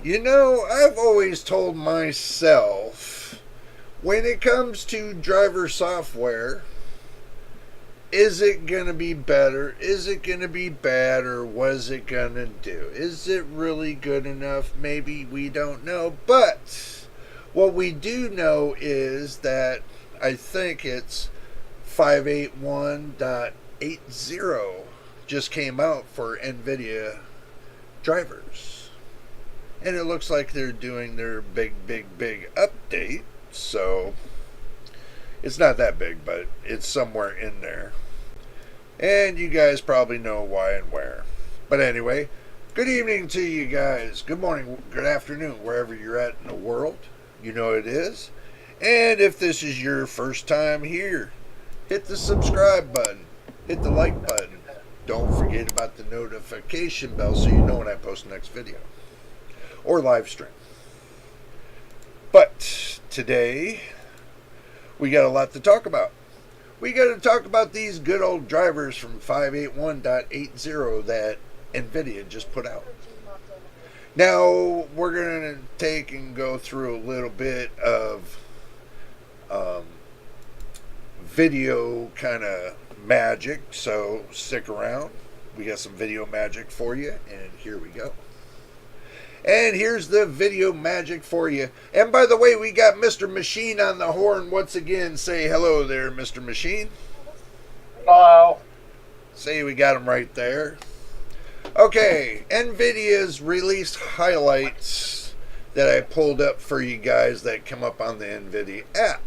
You know, I've always told myself when it comes to driver software, is it going to be better? Is it going to be bad? Or was it going to do? Is it really good enough? Maybe we don't know. But what we do know is that I think it's 581.80 just came out for NVIDIA drivers. And it looks like they're doing their big update. So it's not that big, but it's somewhere in there. And you guys probably know why and where. But anyway, good evening to you guys. Good morning, good afternoon, wherever you're at in the world. You know it is. And if this is your first time here, hit the subscribe button. Hit the like button. Don't forget about the notification bell so you know when I post the next video. Or live stream. But today, we got a lot to talk about. We got to talk about these good old drivers from 581.80 that NVIDIA just put out. Now, we're going to take and go through a little bit of video kind of magic, so stick around. We got some video magic for you, and here we go. And here's the video magic for you. And by the way, we got Mr. Machine on the horn once again. Say hello there, Mr. Machine. Hello. See, we got him right there. Okay, NVIDIA's released highlights that I pulled up for you guys that come up on the NVIDIA app.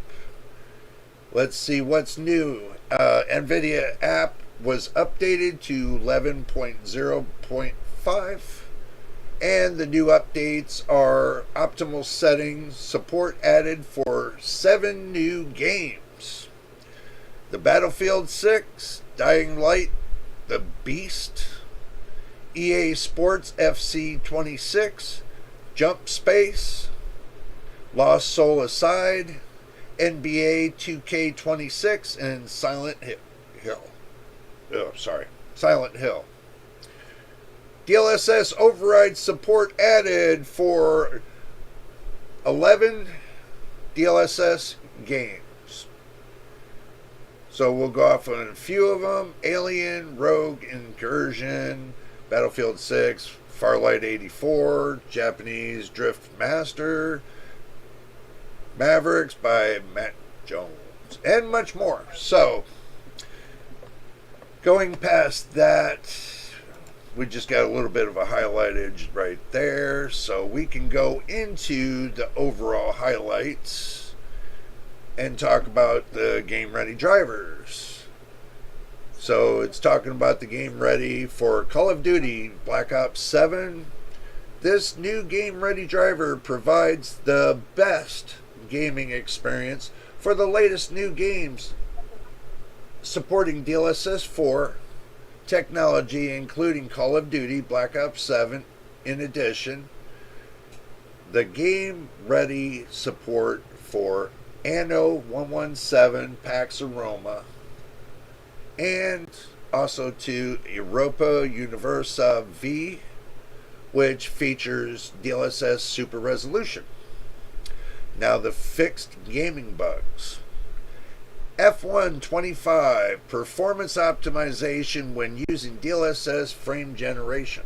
Let's see what's new. NVIDIA app was updated to 11.0.5. And the new updates are optimal settings, support added for 7 new games. The Battlefield 6, Dying Light, The Beast, EA Sports FC 26, Jump Space, Lost Soul Aside, NBA 2K26, and Silent Hill. DLSS override support added for 11 DLSS games. So we'll go off on a few of them. Alien, Rogue, Incursion, Battlefield 6, Farlight 84, Japanese Drift Master, Mavericks by Matt Jones, and much more. So, going past that, we just got a little bit of a highlightage right there, so we can go into the overall highlights and talk about the game ready drivers. So it's talking about the game ready for Call of Duty Black Ops 7. This new game ready driver provides the best gaming experience for the latest new games supporting DLSS 4 technology, including Call of Duty Black Ops 7. In addition, the game ready support for Anno 117 Pax Aroma, and also to Europa Universa V, which features DLSS Super Resolution. Now, the fixed gaming bugs. F125 performance optimization when using DLSS frame generation.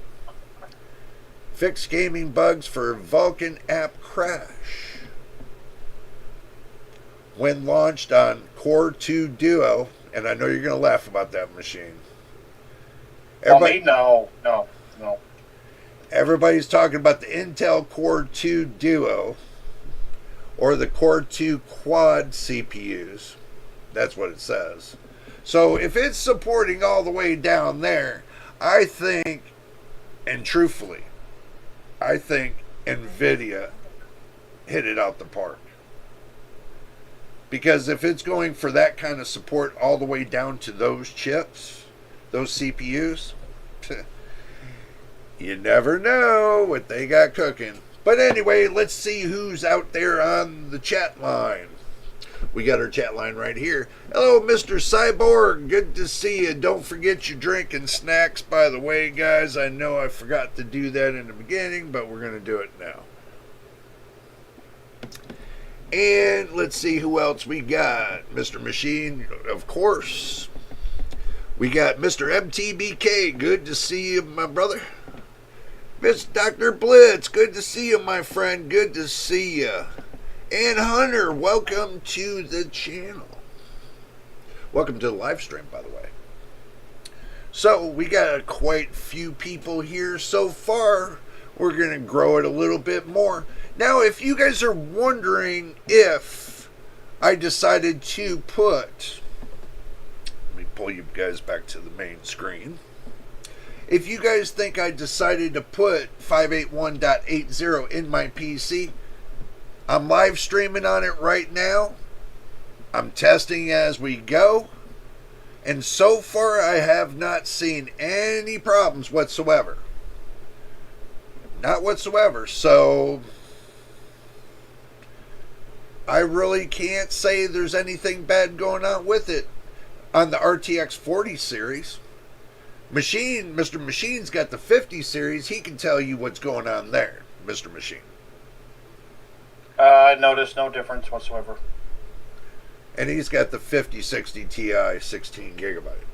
Fixed gaming bugs for Vulkan app crash when launched on Core 2 Duo. And I know you're going to laugh about that machine. Everybody, no. Everybody's talking about the Intel Core 2 Duo or the Core 2 Quad CPUs. That's what it says. So if it's supporting all the way down there, I think, and truthfully, I think NVIDIA hit it out the park. Because if it's going for that kind of support all the way down to those chips, those CPUs, you never know what they got cooking. But anyway, let's see who's out there on the chat line. We got our chat line right here. Hello, Mr. Cyborg. Good to see you. Don't forget your drink and snacks, by the way, guys. I know I forgot to do that in the beginning, but we're going to do it now. And let's see who else we got. Mr. Machine, of course. We got Mr. MTBK. Good to see you, my brother. Miss Dr. Blitz. Good to see you, my friend. Good to see you. And Hunter, welcome to the channel. Welcome to the live stream, by the way. So, we got quite a few people here so far. We're going to grow it a little bit more. Now, if you guys are wondering if I decided to put... Let me pull you guys back to the main screen. If you guys think I decided to put 581.80 in my PC, I'm live streaming on it right now. I'm testing as we go. And so far, I have not seen any problems whatsoever. Not whatsoever. So, I really can't say there's anything bad going on with it. On the RTX 40 series, Mr. Machine's got the 50 series. He can tell you what's going on there, Mr. Machine. I noticed no difference whatsoever. And he's got the 5060 Ti 16 gigabyte.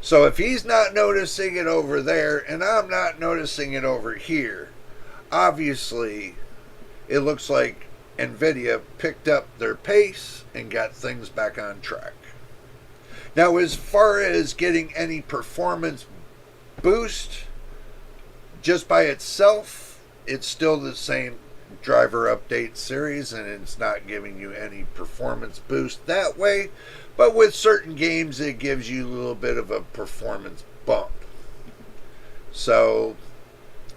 So if he's not noticing it over there, and I'm not noticing it over here, obviously it looks like NVIDIA picked up their pace and got things back on track. Now, as far as getting any performance boost, just by itself, it's still the same driver update series, and it's not giving you any performance boost that way. But with certain games, it gives you a little bit of a performance bump. So,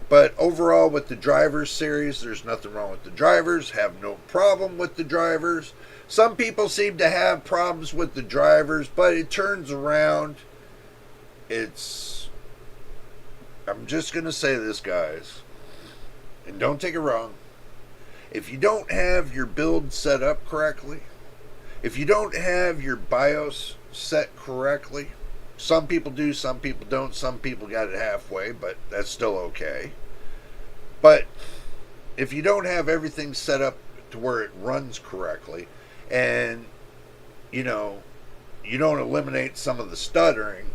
but overall, with the drivers series, there's nothing wrong with the drivers. Have no problem with the drivers. Some people seem to have problems with the drivers, but it turns around. I'm just going to say this, guys, and don't take it wrong. If you don't have your build set up correctly, if you don't have your BIOS set correctly, some people do, some people don't, some people got it halfway, but that's still okay. But if you don't have everything set up to where it runs correctly, and you don't eliminate some of the stuttering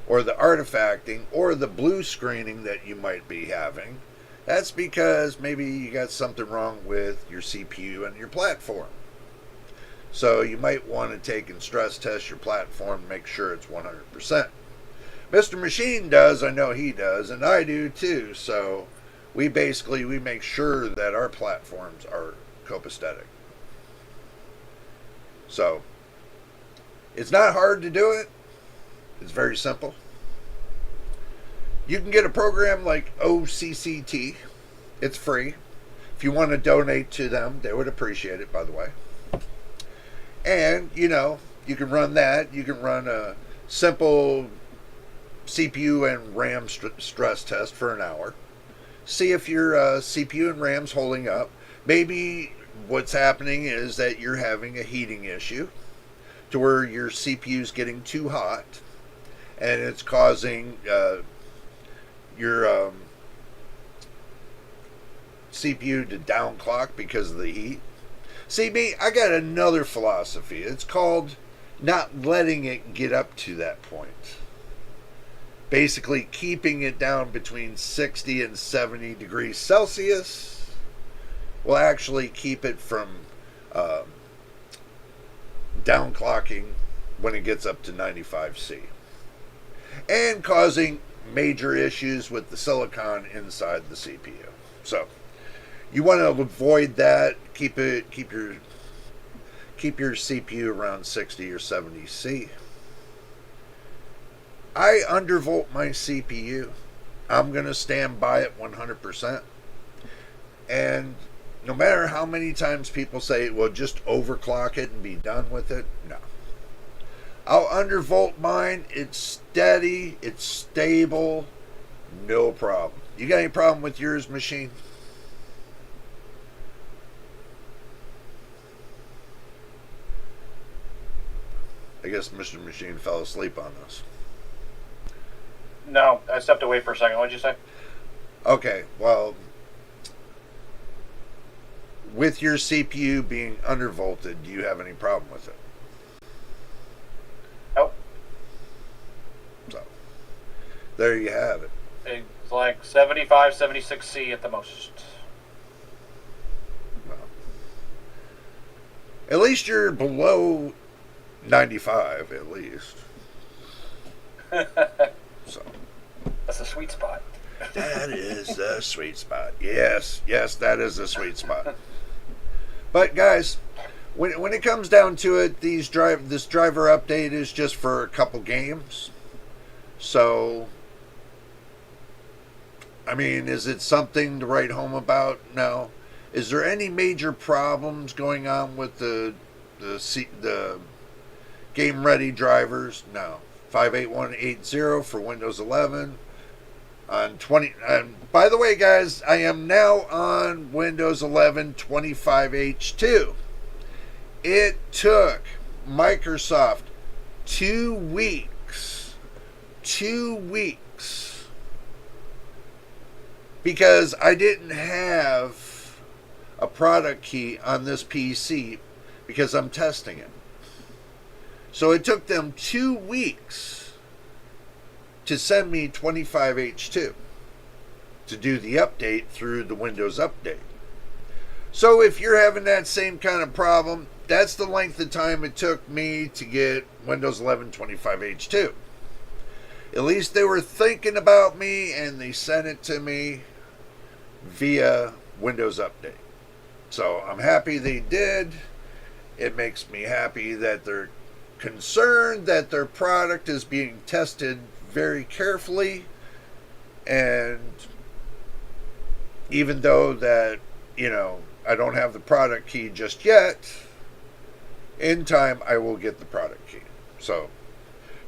or the artifacting or the blue screening that you might be having, that's because maybe you got something wrong with your CPU and your platform. So you might want to take and stress test your platform and make sure it's 100%. Mr. Machine does, I know he does, and I do too. So we make sure that our platforms are copacetic. So it's not hard to do it. It's very simple. You can get a program like OCCT. It's free. If you want to donate to them, they would appreciate it, by the way. And, you can run that. You can run a simple CPU and RAM stress test for an hour. See if your CPU and RAM's holding up. Maybe what's happening is that you're having a heating issue to where your CPU's getting too hot, and it's causing your CPU to downclock because of the heat. See, I got another philosophy. It's called not letting it get up to that point. Basically keeping it down between 60 and 70 degrees Celsius will actually keep it from downclocking when it gets up to 95C. And causing major issues with the silicon inside the CPU. So you want to avoid that. Keep your CPU around 60 or 70 C. I undervolt my CPU. I'm going to stand by it 100%. And no matter how many times people say, well, just overclock it and be done with it, no. I'll undervolt mine. It's steady. It's stable. No problem. You got any problem with yours, Machine? I guess Mr. Machine fell asleep on us. No, I stepped away for a second. What did you say? Okay, well, with your CPU being undervolted, do you have any problem with it? Nope. So, there you have it. It's like 75, 76C at the most. Well, at least you're below 95, at least. So, That's a sweet spot. that is the sweet spot. Yes, that is the sweet spot. But guys, when it comes down to it, this driver update is just for a couple games. So, I mean, is it something to write home about? No. Is there any major problems going on with the game ready drivers? No. 58180 for Windows 11 on 20. By the way, guys, I am now on Windows 11 25H2. It took Microsoft 2 weeks. 2 weeks. Because I didn't have a product key on this PC because I'm testing it. So it took them 2 weeks to send me 25H2 to do the update through the Windows Update. So if you're having that same kind of problem, that's the length of time it took me to get Windows 11 25H2. At least they were thinking about me and they sent it to me via Windows Update. So I'm happy they did. It makes me happy that they're concerned that their product is being tested very carefully, and even though that, I don't have the product key just yet, in time I will get the product key. So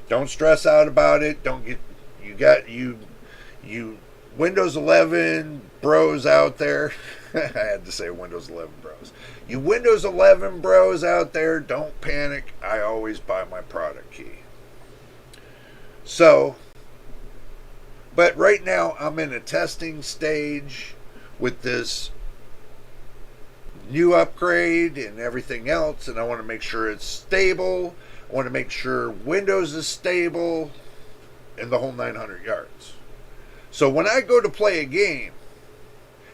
don't stress out about it. Don't get you Windows 11 bros out there. I had to say Windows 11 bros. You Windows 11 bros out there, don't panic. I always buy my product key. So, but right now I'm in a testing stage with this new upgrade and everything else, and I want to make sure it's stable. I want to make sure Windows is stable and the whole 900 yards. So when I go to play a game,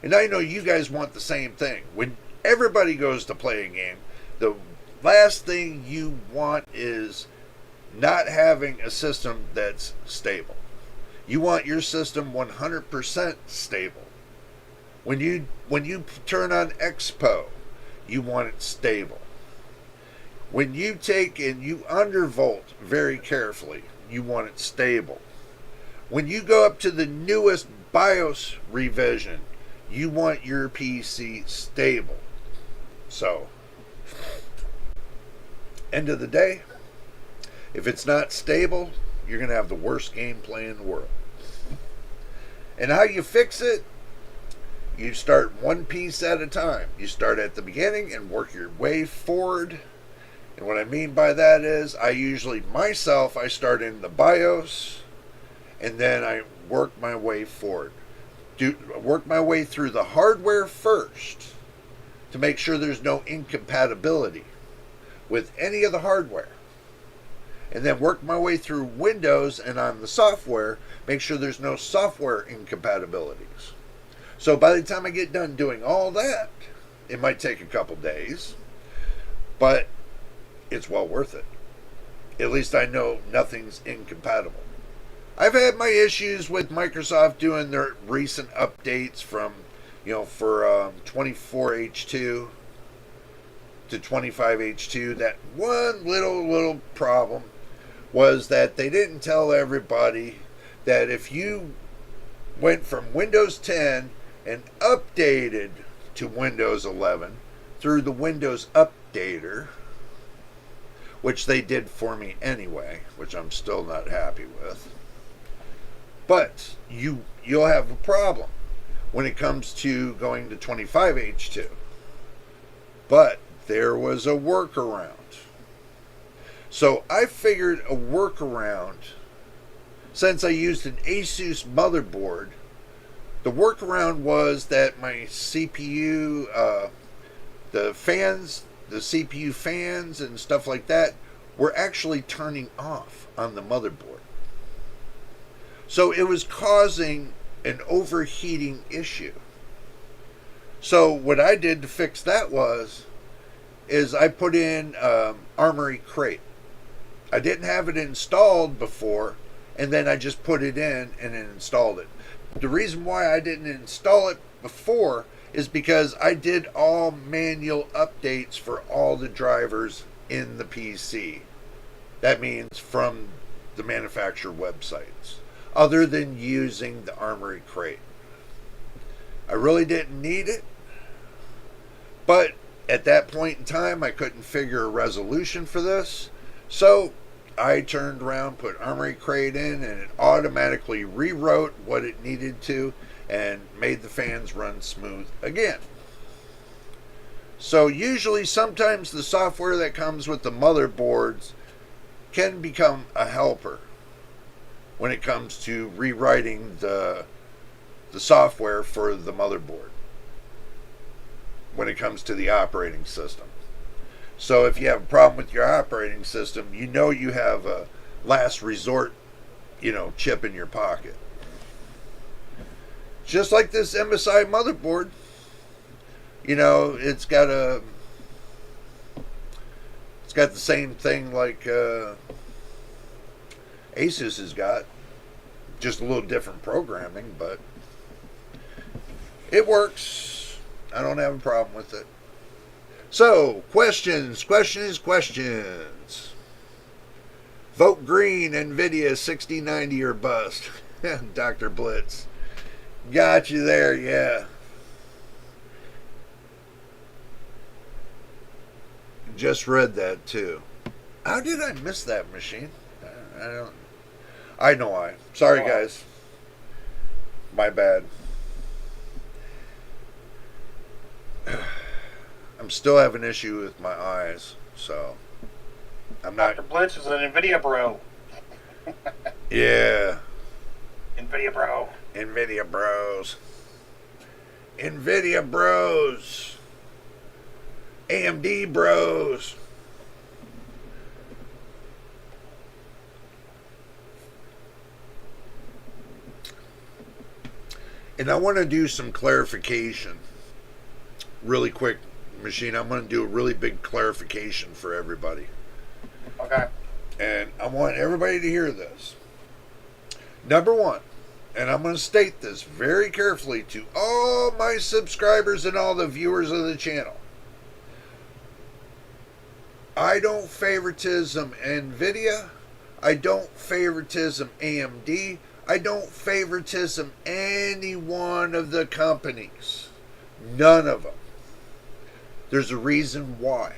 and I know you guys want the same thing, when everybody goes to play a game, the last thing you want is not having a system that's stable. You want your system 100% stable. When you turn on Expo, you want it stable. When you take and you undervolt very carefully, you want it stable. When you go up to the newest BIOS revision, you want your PC stable. So, end of the day, if it's not stable, you're going to have the worst gameplay in the world. And how you fix it? You start one piece at a time. You start at the beginning and work your way forward. And what I mean by that is, I start in the BIOS, and then I work my way forward. Work my way through the hardware first to make sure there's no incompatibility with any of the hardware. And then work my way through Windows and on the software, make sure there's no software incompatibilities. So by the time I get done doing all that, it might take a couple days, but it's well worth it. At least I know nothing's incompatible. I've had my issues with Microsoft doing their recent updates from, for 24H2 to 25H2. That one little problem was that they didn't tell everybody that if you went from Windows 10 and updated to Windows 11 through the Windows Updater, which they did for me anyway, which I'm still not happy with. But you'll have a problem when it comes to going to 25H2. But there was a workaround. So I figured a workaround. Since I used an Asus motherboard, the workaround was that my CPU, the fans, the CPU fans and stuff like that were actually turning off on the motherboard. So it was causing an overheating issue. So what I did to fix that is I put in Armory Crate. I didn't have it installed before, and then I just put it in and installed it. The reason why I didn't install it before is because I did all manual updates for all the drivers in the PC. That means from the manufacturer websites, other than using the Armory Crate. I really didn't need it, but at that point in time I couldn't figure a resolution for this, so I turned around, put Armory Crate in, and it automatically rewrote what it needed to and made the fans run smooth again. So usually, sometimes the software that comes with the motherboards can become a helper when it comes to rewriting the software for the motherboard when it comes to the operating system. So if you have a problem with your operating system, you know you have a last resort, chip in your pocket. Just like this MSI motherboard, it's got the same thing like Asus has got, just a little different programming, but it works. I don't have a problem with it. So, questions. Vote green, NVIDIA 6090 or bust. Dr. Blitz. Got you there, yeah. Just read that too. How did I miss that machine? I know why. Sorry, guys. My bad. I'm still having an issue with my eyes, so I'm not. Dr. Blitz is an NVIDIA bro. Yeah. NVIDIA bro. NVIDIA bros. NVIDIA bros. AMD bros. And I want to do some clarification really quick, Machine. I'm going to do a really big clarification for everybody. Okay. And I want everybody to hear this. Number one, and I'm going to state this very carefully to all my subscribers and all the viewers of the channel. I don't favoritism NVIDIA. I don't favoritism AMD. I don't favoritism any one of the companies. None of them. There's a reason why.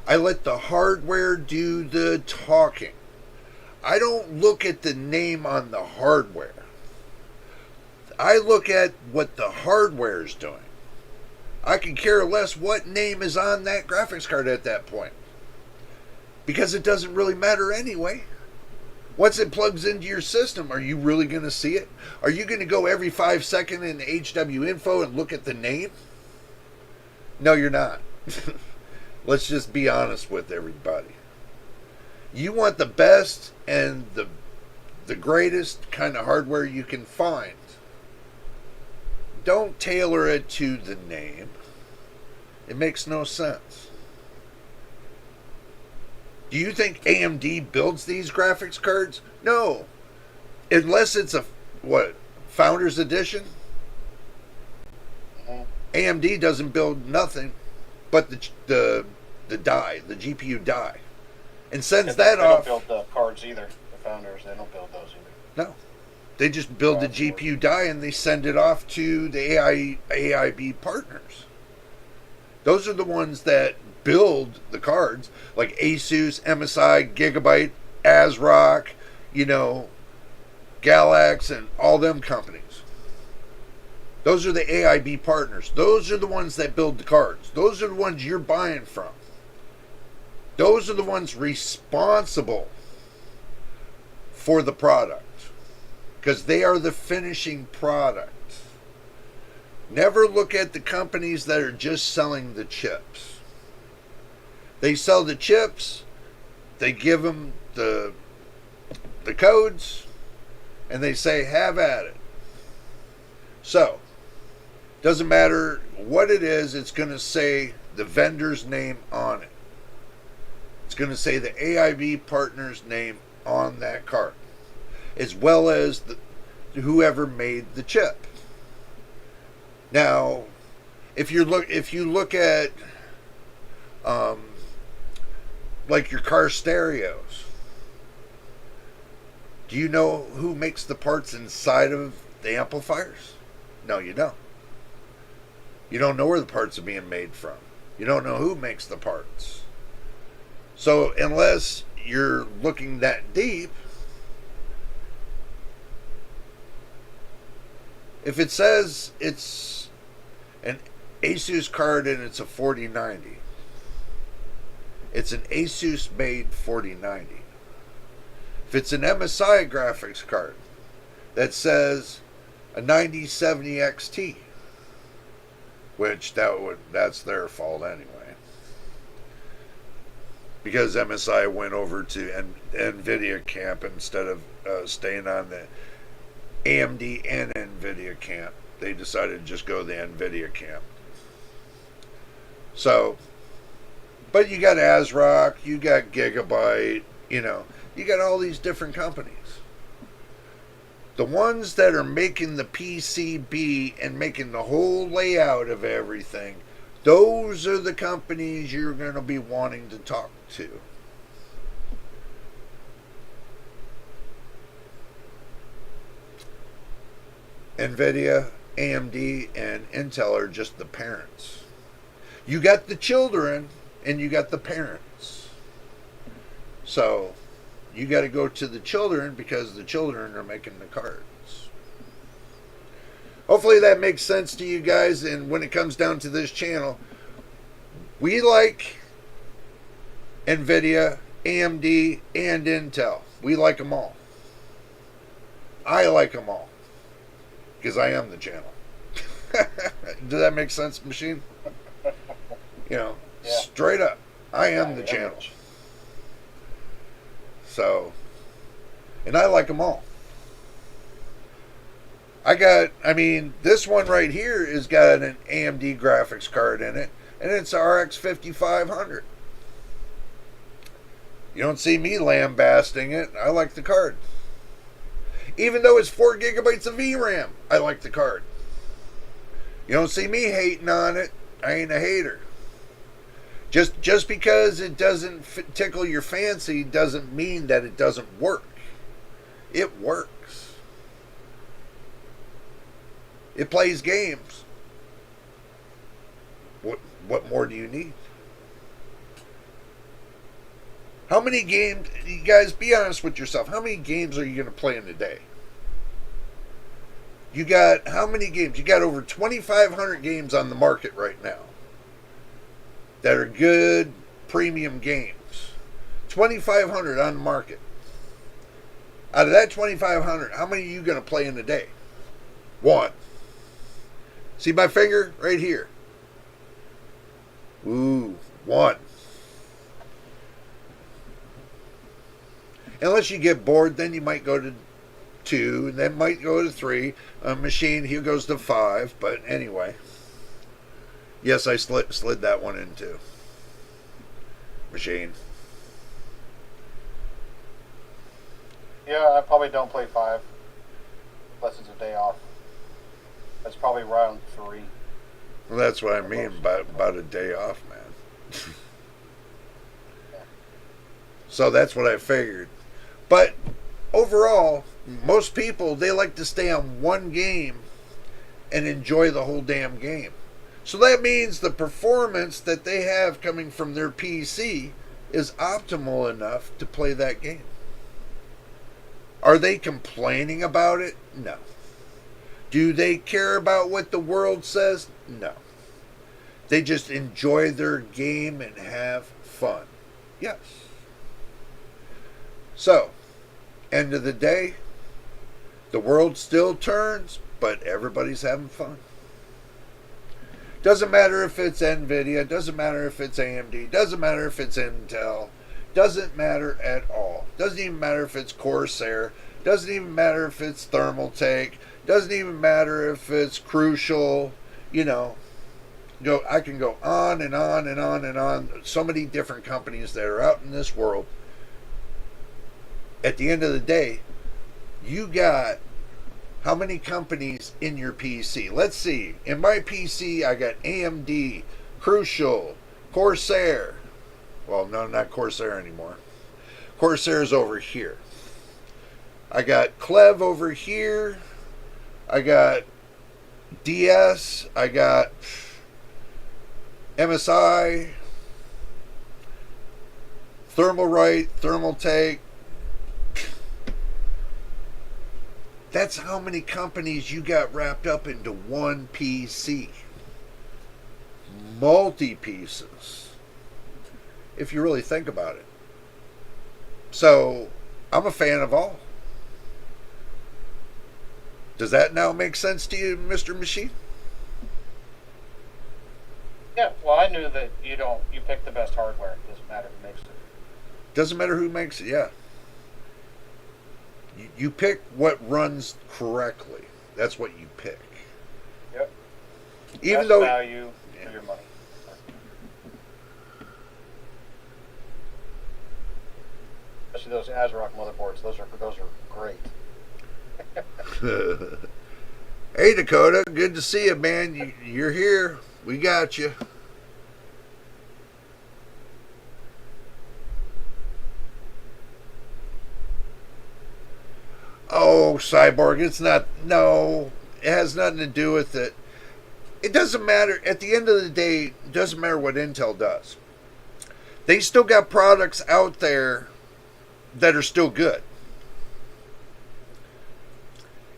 I let the hardware do the talking. I don't look at the name on the hardware. I look at what the hardware is doing. I can care less what name is on that graphics card at that point, because it doesn't really matter anyway. Once it plugs into your system, are you really going to see it? Are you going to go every 5 seconds in HW Info and look at the name? No, you're not. Let's just be honest with everybody. You want the best and the greatest kind of hardware you can find. Don't tailor it to the name. It makes no sense. Do you think AMD builds these graphics cards? No. Unless it's a, Founders Edition? AMD doesn't build nothing but the die, the GPU die. And sends that off. They don't build the cards either. The Founders, they don't build those either. No. They just build the GPU die and they send it off to the AIB partners. Those are the ones that build the cards, like Asus, MSI, Gigabyte, ASRock, Galax, and all them companies. Those are the AIB partners. Those are the ones that build the cards. Those are the ones you're buying from. Those are the ones responsible for the product because they are the finishing product. Never look at the companies that are just selling the chips. They sell the chips, they give them the codes, and they say, have at it. So, doesn't matter what it is, it's going to say the vendor's name on it. It's going to say the AIB partner's name on that card, as well as whoever made the chip. Now, if you look at like your car stereos, do you know who makes the parts inside of the amplifiers? No, you don't. You don't know where the parts are being made from. You don't know who makes the parts. So unless you're looking that deep, if it says it's an Asus card and it's a 4090, it's an Asus made 4090. If it's an MSI graphics card that says a 9070 XT, which that's their fault anyway, because MSI went over to NVIDIA camp instead of staying on the AMD and NVIDIA camp. They decided to just go the NVIDIA camp. So, but you got ASRock, you got Gigabyte, you got all these different companies. The ones that are making the PCB and making the whole layout of everything, those are the companies you're going to be wanting to talk to. NVIDIA, AMD, and Intel are just the parents. You got the children and you got the parents. So you got to go to the children because the children are making the cards. Hopefully that makes sense to you guys. And when it comes down to this channel, we like NVIDIA, AMD, and Intel. We like them all. I like them all because I am the channel. Does that make sense, Machine? Yeah. Straight up, I am the channel. So, and I like them all. This one right here has got an AMD graphics card in it, and it's a RX 5500. You don't see me lambasting it. I like the card. Even though it's 4 gigabytes of VRAM, I like the card. You don't see me hating on it. I ain't a hater. Just because it doesn't tickle your fancy doesn't mean that it doesn't work. It works. It plays games. What more do you need? How many games, you guys, be honest with yourself, how many games are you going to play in a day? You got how many games? You got over 2,500 games on the market right now that are good premium games. 2,500 on the market. Out of that 2,500, how many are you going to play in a day? One. See my finger right here? Ooh, one. Unless you get bored, then you might go to 2, and then might go to 3. Machine, he goes to 5, but anyway. Yes, I slid that one in too. Machine. Yeah, I probably don't play 5. Unless it's a day off. That's probably round 3. Well, that's what I mean about a day off, man. So that's what I figured. But overall, most people, they like to stay on one game and enjoy the whole damn game. So that means the performance that they have coming from their PC is optimal enough to play that game. Are they complaining about it? No. Do they care about what the world says? No. They just enjoy their game and have fun. Yes. So, end of the day, the world still turns, but everybody's having fun. Doesn't matter if it's NVIDIA, doesn't matter if it's AMD, doesn't matter if it's Intel, doesn't matter at all. Doesn't even matter if it's Corsair, doesn't even matter if it's Thermaltake, doesn't even matter if it's Crucial, you know. I can go on and on and on and on. So many different companies that are out in this world. At the end of the day, you got how many companies in your PC? Let's see. In my PC, I got AMD, Crucial, Corsair. Well, no, not Corsair anymore. Corsair's over here. I got Clev over here. I got DS. I got MSI, Thermalright, Thermaltake. That's how many companies you got wrapped up into one PC. Multi-pieces. If you really think about it. So, I'm a fan of all. Does that now make sense to you, Mr. Machine? Yeah, well, I knew that you pick the best hardware. It doesn't matter who makes it. Doesn't matter who makes it, yeah. You pick what runs correctly. That's what you pick. Yep. Even best though value for your money. Especially those ASRock motherboards. Those are great. Hey Dakota, good to see you, man. You're here. We got you. Oh, Cyborg, it's not. No, it has nothing to do with it. It doesn't matter. At the end of the day, it doesn't matter what Intel does. They still got products out there that are still good.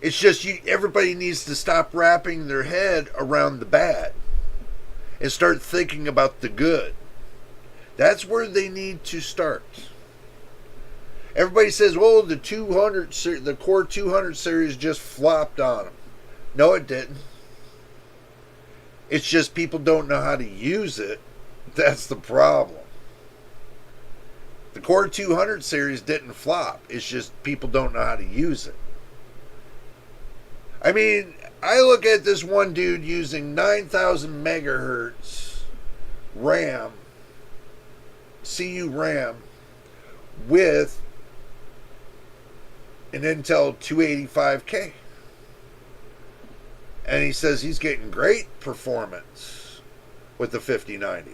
It's just everybody needs to stop wrapping their head around the bad and start thinking about the good. That's where they need to start. Everybody says, well, the Core 200 series just flopped on them. No, it didn't. It's just people don't know how to use it. That's the problem. The Core 200 series didn't flop. It's just people don't know how to use it. I mean, I look at this one dude using 9,000 megahertz RAM, CU RAM, with an Intel 285K. And he says he's getting great performance with the 5090.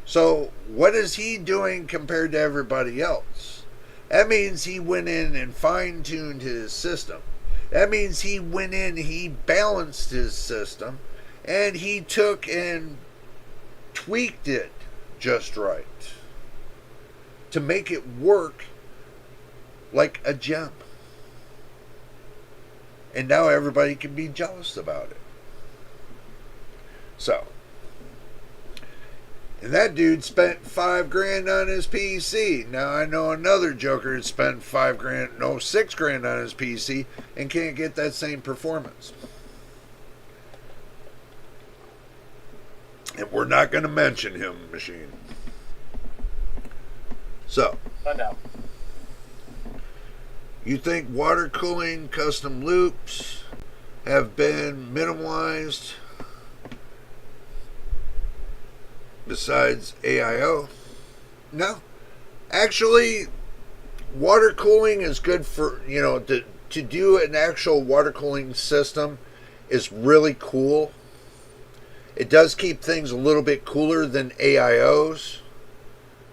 So, what is he doing compared to everybody else? That means he went in and fine-tuned his system. That means he went in, he balanced his system, and he took and tweaked it just right to make it work like a gem. And now everybody can be jealous about it. So, and that dude spent $5,000 on his PC. Now I know another joker that spent $6,000 on his PC and can't get that same performance. And we're not going to mention him, Machine. So, I know. You think water cooling custom loops have been minimalized besides AIO? No. Actually, water cooling is good for, to do an actual water cooling system is really cool. It does keep things a little bit cooler than AIOs.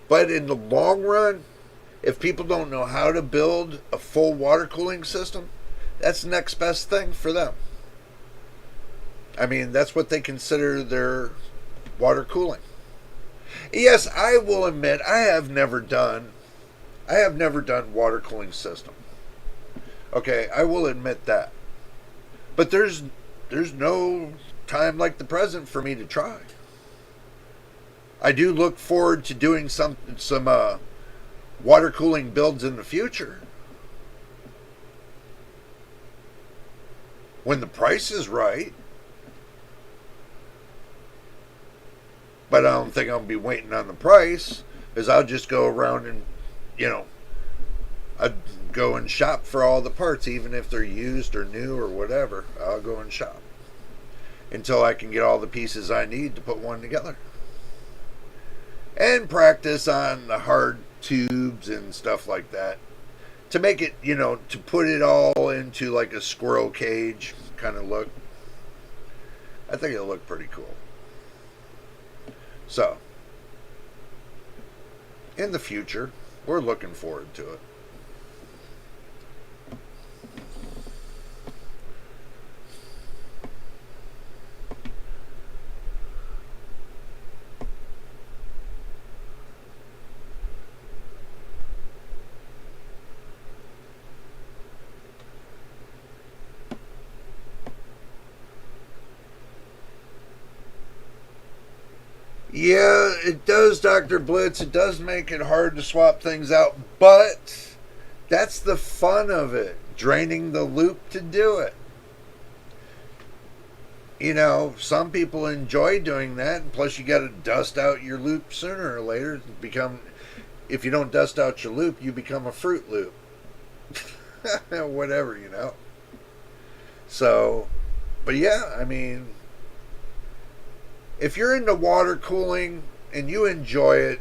But in the long run, if people don't know how to build a full water cooling system, that's the next best thing for them. I mean, that's what they consider their water cooling. Yes, I will admit I have never done water cooling system. Okay, I will admit that. But there's no time like the present for me to try. I do look forward to doing some water cooling builds in the future when the price is right. But I don't think I'll be waiting on the price, because I'll just go around and, you know, I'd go and shop for all the parts, even if they're used or new or whatever. I'll go and shop until I can get all the pieces I need to put one together. And practice on the hard tubes and stuff like that to make it, to put it all into like a squirrel cage kind of look. I think it'll look pretty cool. So, in the future, we're looking forward to it. Yeah, it does, Dr. Blitz. It does make it hard to swap things out, but that's the fun of it, draining the loop to do it. Some people enjoy doing that, and plus you got to dust out your loop sooner or later. If you don't dust out your loop, you become a Fruit Loop. Whatever. So, but yeah, I mean, if you're into water cooling and you enjoy it,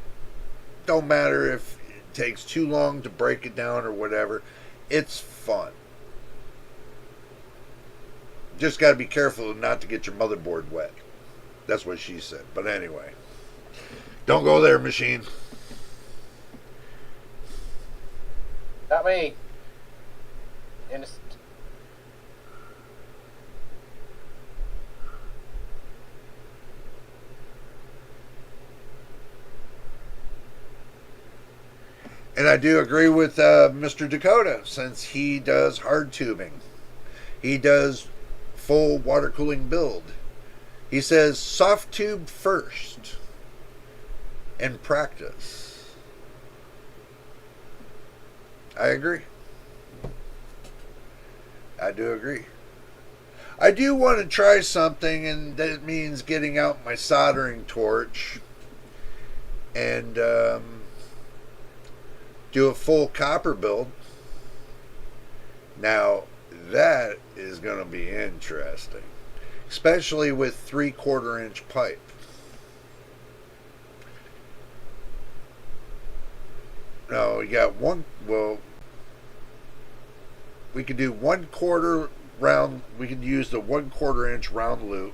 don't matter if it takes too long to break it down or whatever, it's fun. Just got to be careful not to get your motherboard wet. That's what she said. But anyway, don't go there, machine. Not me. Innocent. And I do agree with Mr. Dakota, since he does hard tubing. He does full water cooling build. He says soft tube first and practice. I agree. I do agree. I do want to try something, and that means getting out my soldering torch and do a full copper build. Now, that is going to be interesting, especially with 3/4 inch pipe. No, we got we could do 1/4 round. We could use the 1/4 inch round loop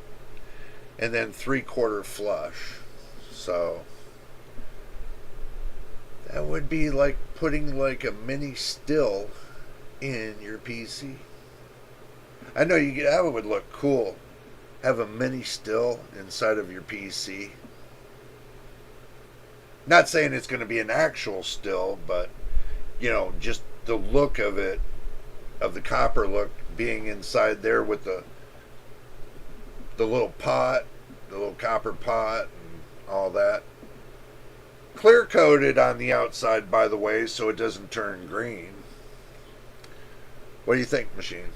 and then 3/4 flush. So that would be like putting like a mini still in your PC. I know that would look cool. Have a mini still inside of your PC. Not saying it's going to be an actual still, but just the look of it, of the copper look being inside there with the little pot, the little copper pot and all that. Clear coated on the outside, by the way, so it doesn't turn green. What do you think, machine?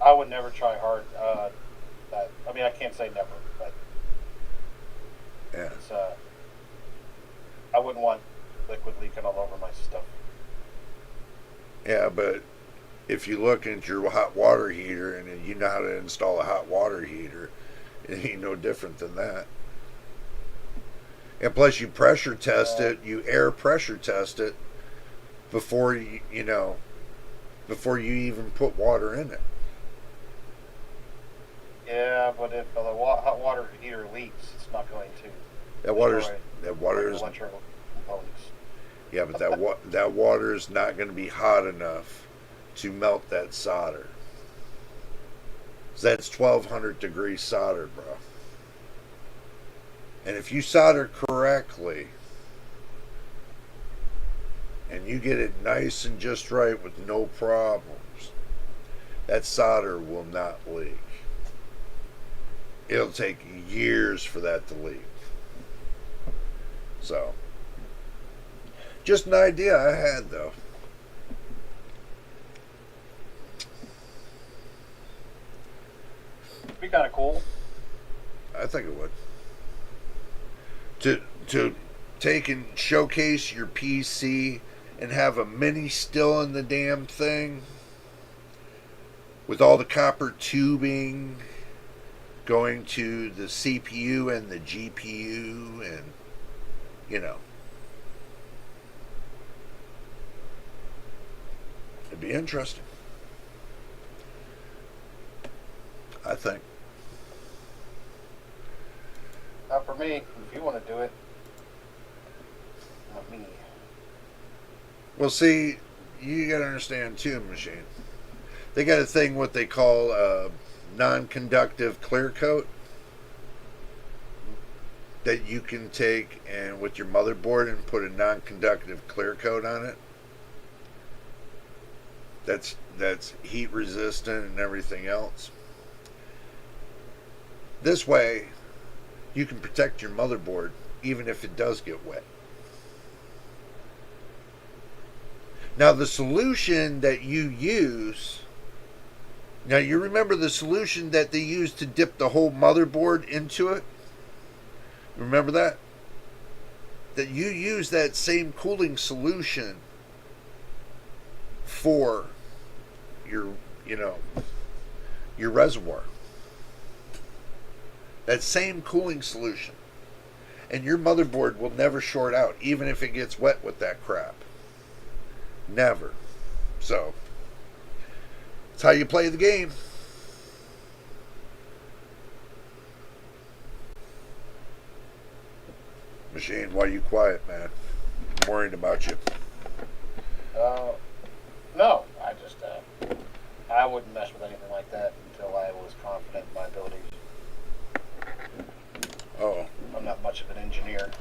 I would never try hard. I can't say never, but yeah, it's, I wouldn't want liquid leaking all over my stuff. Yeah, but if you look into your hot water heater and you know how to install a hot water heater, it ain't no different than that. And plus, you pressure test it, you air pressure test it before before you even put water in it. Yeah, but if the hot water heater leaks, it's not going to. That water is electrical components. Yeah, but that water is not going to be hot enough to melt that solder. So that's 1200 degree solder, bro. And if you solder correctly and you get it nice and just right with no problems, that solder will not leak. it'll take years for that to leak. So, just an idea I had, though. It'd be kind of cool. I think it would. To take and showcase your PC and have a mini still in the damn thing with all the copper tubing going to the CPU and the GPU, and it'd be interesting, I think. Not for me. If you want to do it, not me. Well, see, you gotta understand too, machine. They got a thing what they call non-conductive clear coat that you can take and with your motherboard and put a non-conductive clear coat on it. That's heat resistant and everything else. This way, you can protect your motherboard even if it does get wet. Now, the solution that you use, now you remember the solution that they used to dip the whole motherboard into it? Remember that? That you use that same cooling solution for your reservoir. That same cooling solution. And your motherboard will never short out, even if it gets wet with that crap. Never. So, that's how you play the game. Machine, why are you quiet, man? I'm worried about you. No, I wouldn't mess with anything like that until I was confident in my abilities. Oh. I'm not much of an engineer.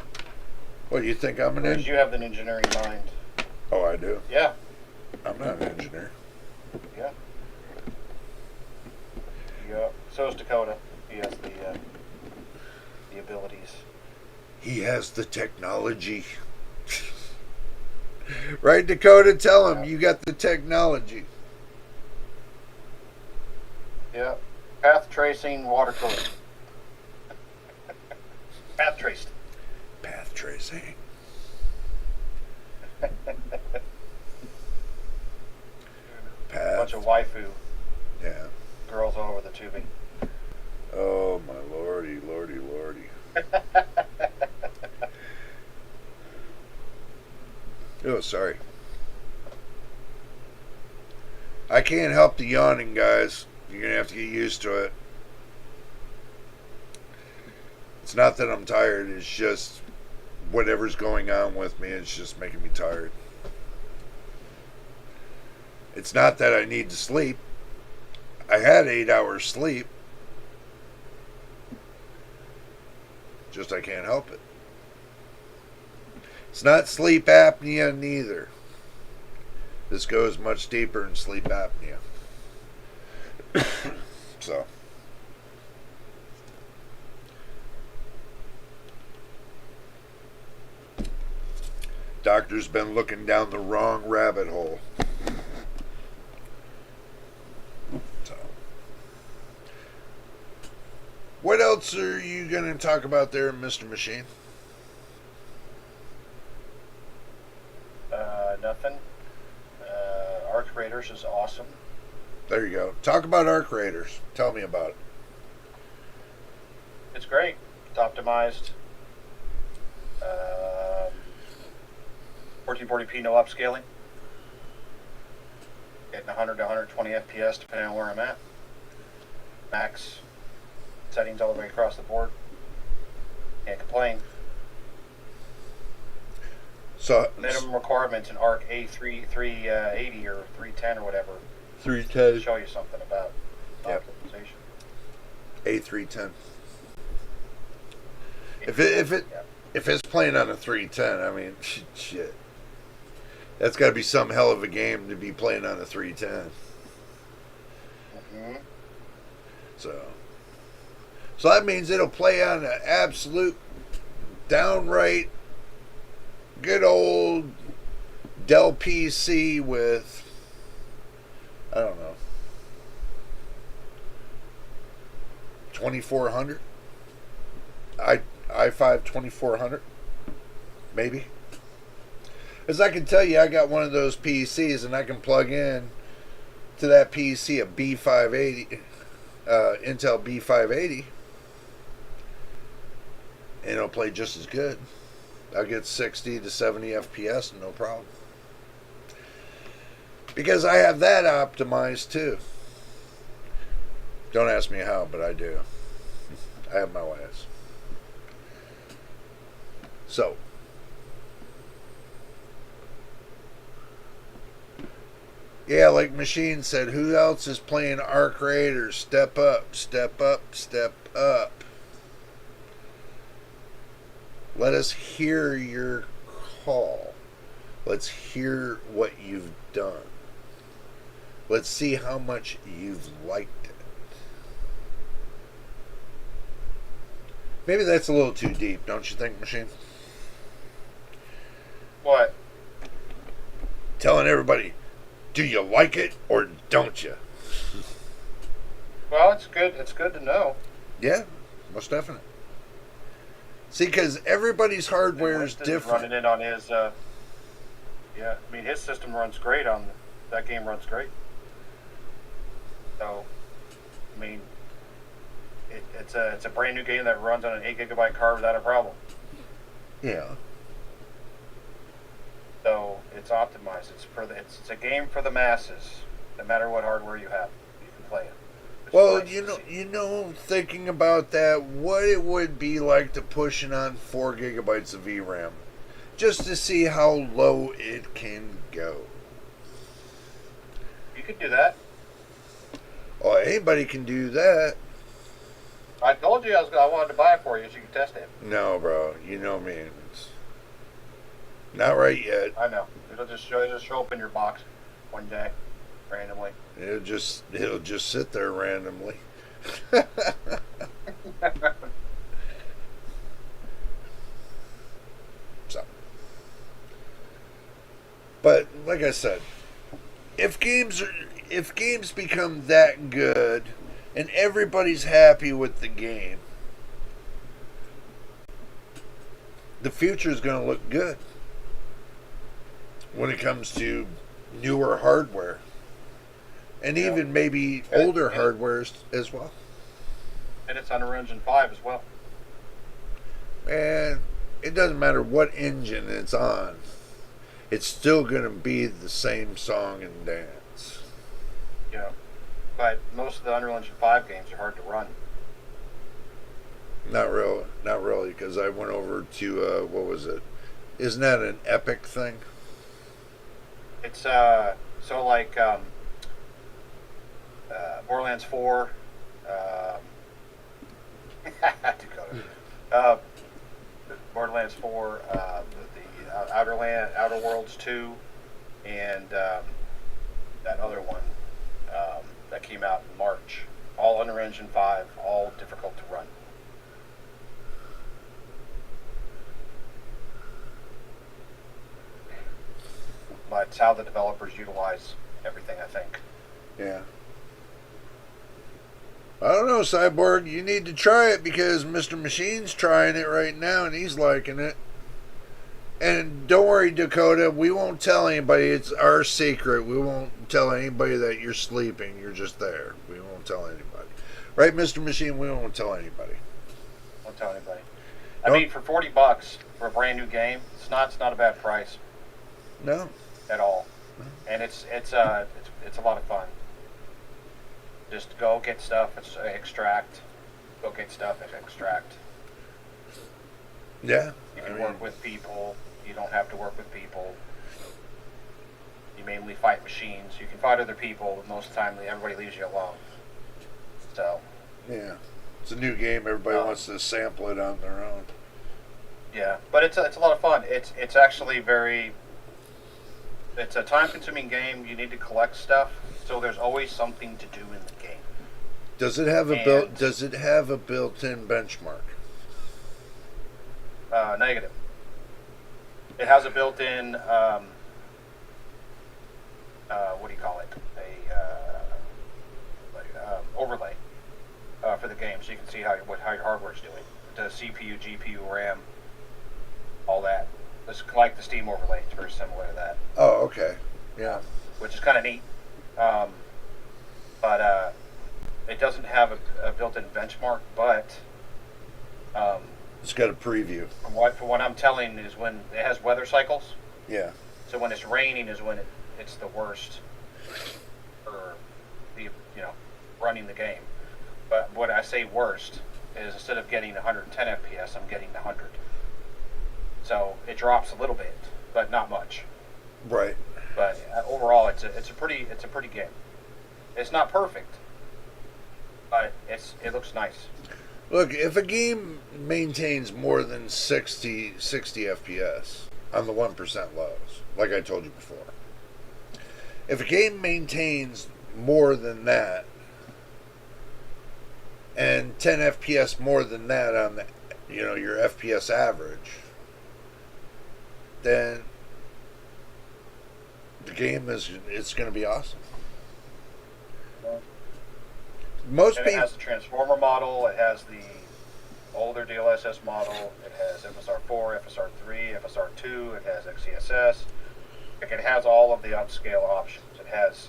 Well, you think I'm an Whereas engineer? you have an engineering mind. Oh, I do? Yeah. I'm not an engineer. Yeah. Yeah. So is Dakota. He has the abilities. He has the technology. Right, Dakota? Tell him you got the technology. Yeah. Path tracing, water cooling. Path traced. Path tracing. Bunch of waifu. Yeah. Girls all over the tubing. Oh, my lordy, lordy, lordy. Oh, sorry. I can't help the yawning, guys. You're going to have to get used to it. It's not that I'm tired. It's just whatever's going on with me. It's just making me tired. It's not that I need to sleep. I had 8 hours sleep. Just I can't help it. It's not sleep apnea neither. This goes much deeper in sleep apnea. So. Doctor's been looking down the wrong rabbit hole. So. What else are you going to talk about there, Mr. Machine? Nothing. Arc Raiders is awesome. There you go. Talk about Arc Raiders. Tell me about it. It's great. It's optimized. 1440p no upscaling. Getting 100 to 120 FPS depending on where I'm at. Max settings all the way across the board. Can't complain. So Minimum requirements in ARC A380 or 310 or whatever. 310. Show you something about optimization. A310. If it's playing on a 310, I mean, shit. That's got to be some hell of a game to be playing on a 310. Mm-hmm. So, So that means it'll play on an absolute downright good old Dell PC with, I don't know, 2400 i5 2400 maybe. As I can tell you, I got one of those PCs and I can plug in to that PC a B580 Intel B580 and it'll play just as good. I'll get 60 to 70 FPS no problem, because I have that optimized too. Don't ask me how, but I do. I have my ways. So, yeah, like Machine said, who else is playing Arc Raiders? Step up, step up, step up. Let us hear your call. Let's hear what you've done. Let's see how much you've liked it. Maybe that's a little too deep, don't you think, Machine? What? Telling everybody, do you like it or don't you? Well, it's good. It's good to know. Yeah, most definitely. See, because everybody's hardware is different. Running it on his, yeah, I mean, his system runs great on that game. Runs great. So, I mean, it's a brand new game that runs on an 8 GB card without a problem. Yeah. So it's optimized. It's a game for the masses. No matter what hardware you have, you can play it. Well, you know, thinking about that, what it would be like to push it on 4 gigabytes of VRAM, just to see how low it can go. You could do that. Oh, anybody can do that. I told you I wanted to buy it for you so you could test it. No, bro, you know me. It's not right yet. I know. It'll just show up in your box one day, randomly. It'll just sit there randomly. So, but like I said, if games become that good and everybody's happy with the game, the future is going to look good when it comes to newer hardware. And even maybe older hardwares as well. And it's on Unreal Engine 5 as well. And it doesn't matter what engine it's on. It's still going to be the same song and dance. Yeah. But most of the Unreal Engine 5 games are hard to run. Not really, because I went over to, what was it? Isn't that an Epic thing? It's, so like, Borderlands 4, Borderlands 4, the Outer Worlds 2, and that other one that came out in March. All Unreal Engine 5, all difficult to run. But it's how the developers utilize everything, I think. Yeah. I don't know, Cyborg. You need to try it because Mr. Machine's trying it right now and he's liking it. And don't worry, Dakota. We won't tell anybody. It's our secret. We won't tell anybody that you're sleeping. You're just there. We won't tell anybody. Right, Mr. Machine? We won't tell anybody. Won't tell anybody. I mean, for $40 for a brand new game, it's not a bad price. No. At all. And it's a lot of fun. Just go get stuff, extract. Go get stuff, extract. Yeah. You can work with people. You don't have to work with people. You mainly fight machines. You can fight other people, but most of the time everybody leaves you alone. So. Yeah. It's a new game. Everybody wants to sample it on their own. Yeah, but it's a lot of fun. It's actually very. It's a time-consuming game. You need to collect stuff, so there's always something to do in the game. Does it have a And Does it have a built-in benchmark? negative. It has a built-in what do you call it? Overlay for the game, so you can see how your hardware's doing. The CPU, GPU, RAM, all that. It's like the Steam overlay. It's very similar to that. Oh, okay. Yeah. Which is kind of neat. Um, but it doesn't have a built-in benchmark. But It's got a preview. from what I'm telling is when it has weather cycles. Yeah. So when it's raining is when it's the worst for the running the game. But what I say worst is instead of getting 110 FPS, I'm getting 100. So it drops a little bit, but not much. Right. But overall, it's a pretty game. It's not perfect, but it looks nice. Look, if a game maintains more than 60 FPS on the 1% lows, like I told you before, if a game maintains more than that and 10 FPS more than that on the, your FPS average, then the game it's going to be awesome. Most And people. it has the transformer model. It has the older DLSS model. It has FSR4, FSR3, FSR2. It has XeSS. It has all of the upscale options. It has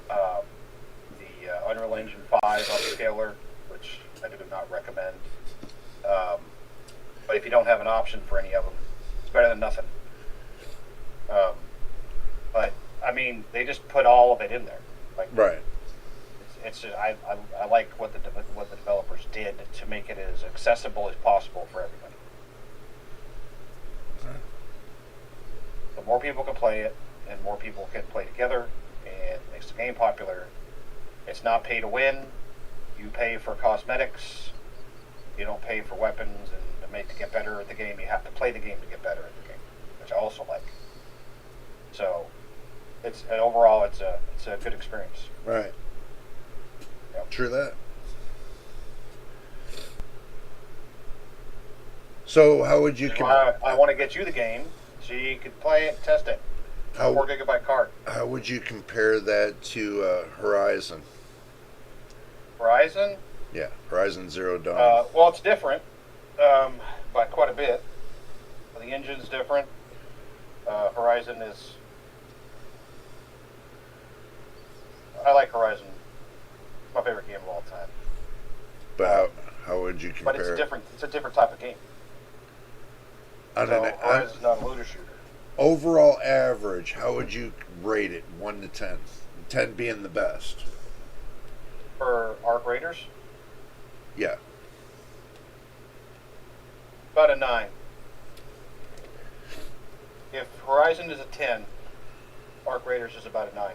the Unreal Engine 5 upscaler, which I do not recommend. But if you don't have an option for any of them, it's better than nothing. But I mean, they just put all of it in there. Like, Right. it's just, I like what the developers did to make it as accessible as possible for everybody. The more people can play it, and more people can play together, and it makes the game popular. It's not pay to win. You pay for cosmetics. You don't pay for weapons and to get better at the game. You have to play the game to get better at the game, which I also like. So, overall it's a good experience. Right. Yep. True that. So how would you I want to get you the game so you could play it, test it. 4 GB card. How would you compare that to Horizon? Horizon? Yeah, Horizon Zero Dawn. Well, it's different by quite a bit. The engine's different. Horizon is. I like Horizon. It's my favorite game of all time. But how would you compare? But it's different. It's a different type of game. On So an Horizon's not a looter shooter. overall average, how would you rate it? 1 to 10. 10 being the best. For arc raiders, Yeah. about a 9. If Horizon is a 10, Arc Raiders is about a 9.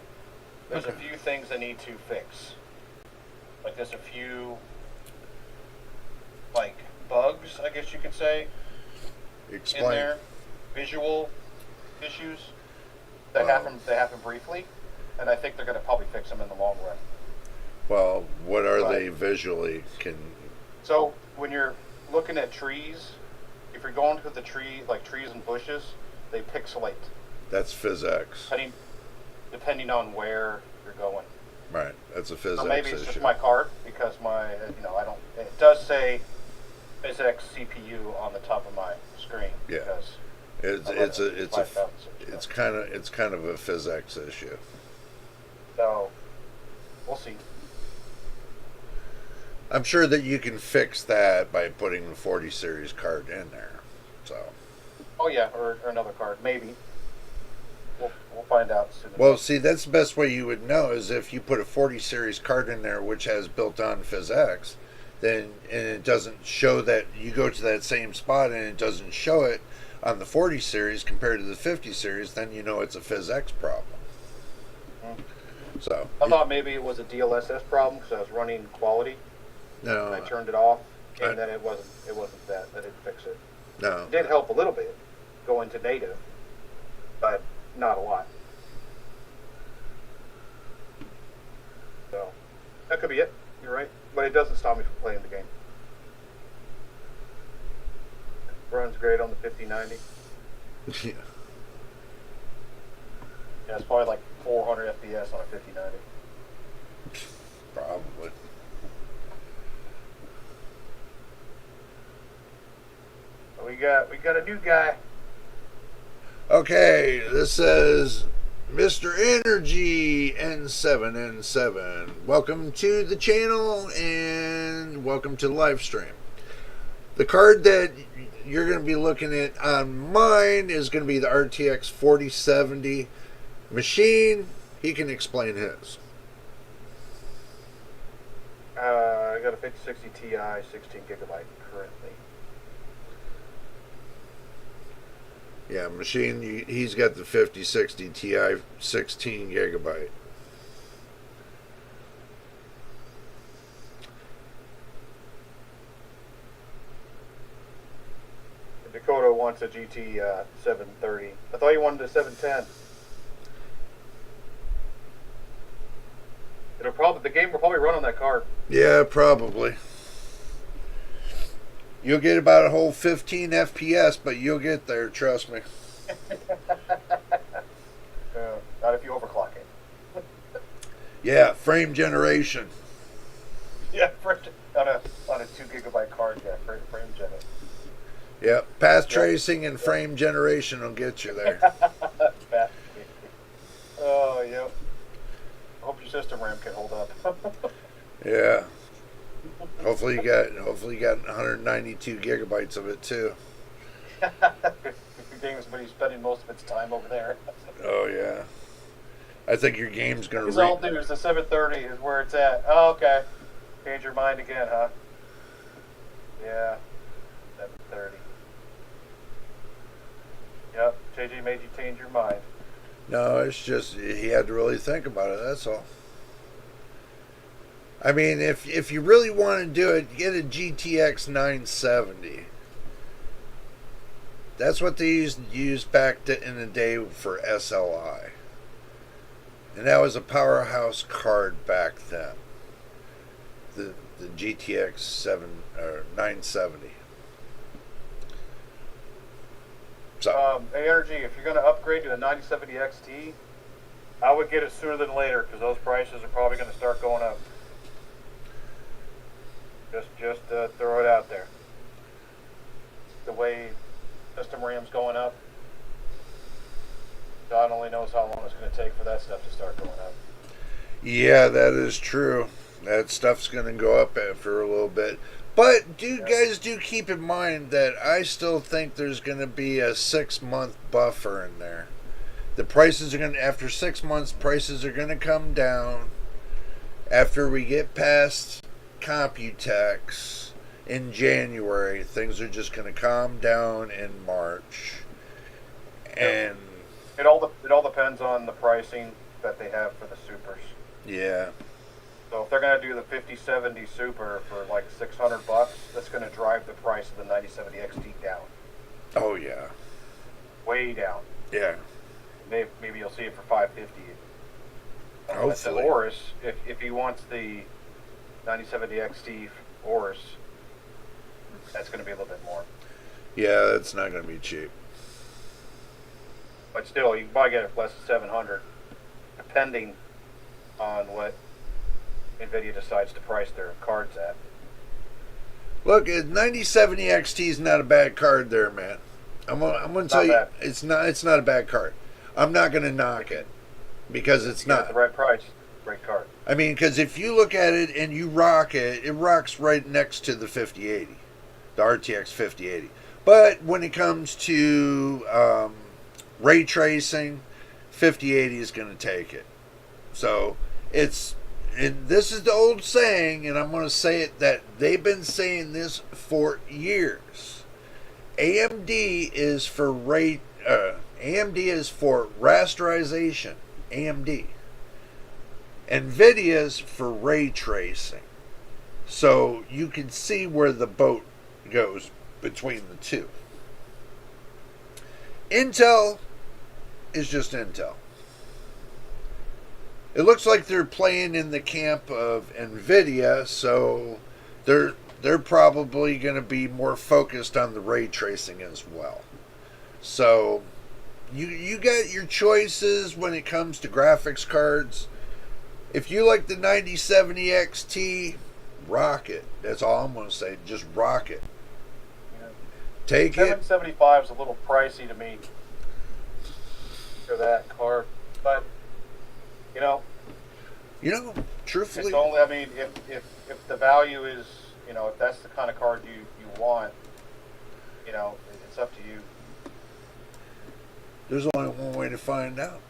There's a few things they need to fix. Like there's a few like bugs, I guess you could say, Explain. in there. Visual issues that happen briefly, and I think they're going to probably fix them in the long run. Well, what are Right. they visually? So when you're looking at trees, if you're going to the tree, like trees and bushes, they pixelate That's physics. depending on where you're going. Right. That's a physics So maybe it's issue. just my card because I don't. It does say PhysX CPU on the top of my screen. Yeah. Because It's kind of a physics issue. So we'll see. I'm sure that you can fix that by putting the 40 series card in there. So. Oh yeah, or another card maybe. We'll find out soon. Well, see, that's the best way you would know is if you put a 40 series card in there which has built-on PhysX, then and it doesn't show that you go to that same spot and it doesn't show it on the 40 series compared to the 50 series, then you know it's a PhysX problem. Mhm. So I thought maybe it was a DLSS problem because I was running quality no, and I turned it off, and then it wasn't that. I didn't fix it. no. It did help a little bit going to native, but not a lot. So that could be it. You're right. but it doesn't stop me from playing the game. Runs great on the 5090. Yeah. Yeah, it's probably like 400 FPS on a 5090. Probably. We got a new guy. Okay, this says Mr. Energy N7N7. Welcome to the channel and welcome to the live stream. The card that you're going to be looking at on mine is going to be the RTX 4070 machine. He can explain his. I got a 5060 Ti, 16 gigabyte currently. Yeah, machine, he's got the 5060 Ti 16 gigabyte. Dakota wants a GT 730. I thought you wanted a 710. The game will probably run on that card. Yeah, probably. You'll get about a whole 15 FPS, but you'll get there, trust me. Not if you overclock it. Yeah, frame generation. Yeah, on a 2 gigabyte card, yeah, frame gen it. Yep, path tracing and frame generation will get you there. Oh, yep. I hope your system RAM can hold up. Yeah. Hopefully you got 192 gigabytes of it too. Your game is spending most of its time over there. Oh yeah. I think your game's gonna. It's all news. The 730 is where it's at. Oh, okay. Change your mind again, huh? Yeah. 730. Yep. JJ made you change your mind. No, it's just he had to really think about it. That's all. I mean, if you really want to do it, get a GTX 970. That's what they used back in the day for SLI. And that was a powerhouse card back then. The GTX 970. So, hey, Energy, if you're going to upgrade to the 9070 XT, I would get it sooner than later because those prices are probably going to start going up. Just throw it out there. The way system RAM's going up, God only knows how long it's going to take for that stuff to start going up. yeah, that is true. That stuff's going to go up after a little bit. But guys do keep in mind that I still think there's going to be a 6-month buffer in there. The prices are going to, after 6 months, prices are going to come down. After we get past Computex in January, things are just going to calm down in March. And it all depends on the pricing that they have for the supers. yeah. So if they're going to do the 5070 Super for like $600, that's going to drive the price of the 9070 XT down. Oh yeah. Way down. Yeah. Maybe you'll see it for $550. Hopefully. Oris, if he wants the 9070 XT Oris, that's going to be a little bit more. Yeah, it's not going to be cheap. But still, you can probably get it for less than $700, depending on what NVIDIA decides to price their cards at. Look, 9070 XT is not a bad card there, man. I'm gonna tell you, bad. it's not a bad card. I'm not gonna knock it because it's not the right price. Great card. I mean, because if you look at it and you rock it, it rocks right next to the 5080, the RTX 5080. But when it comes to ray tracing, 5080 is going to take it. So and this is the old saying, and I'm going to say it, that they've been saying this for years. AMD is for rasterization. AMD. NVIDIA's for ray tracing. So you can see where the boat goes between the two. Intel is just Intel. It looks like they're playing in the camp of NVIDIA, so they're probably going to be more focused on the ray tracing as well. So you got your choices when it comes to graphics cards. If you like the 9070 XT, rock it. That's all I'm going to say. Just rock it. Yeah. Take it. 775 is a little pricey to me for that card, but Truthfully, it's only. I mean, if the value is, if that's the kind of card you want, it's up to you. there's only one way to find out.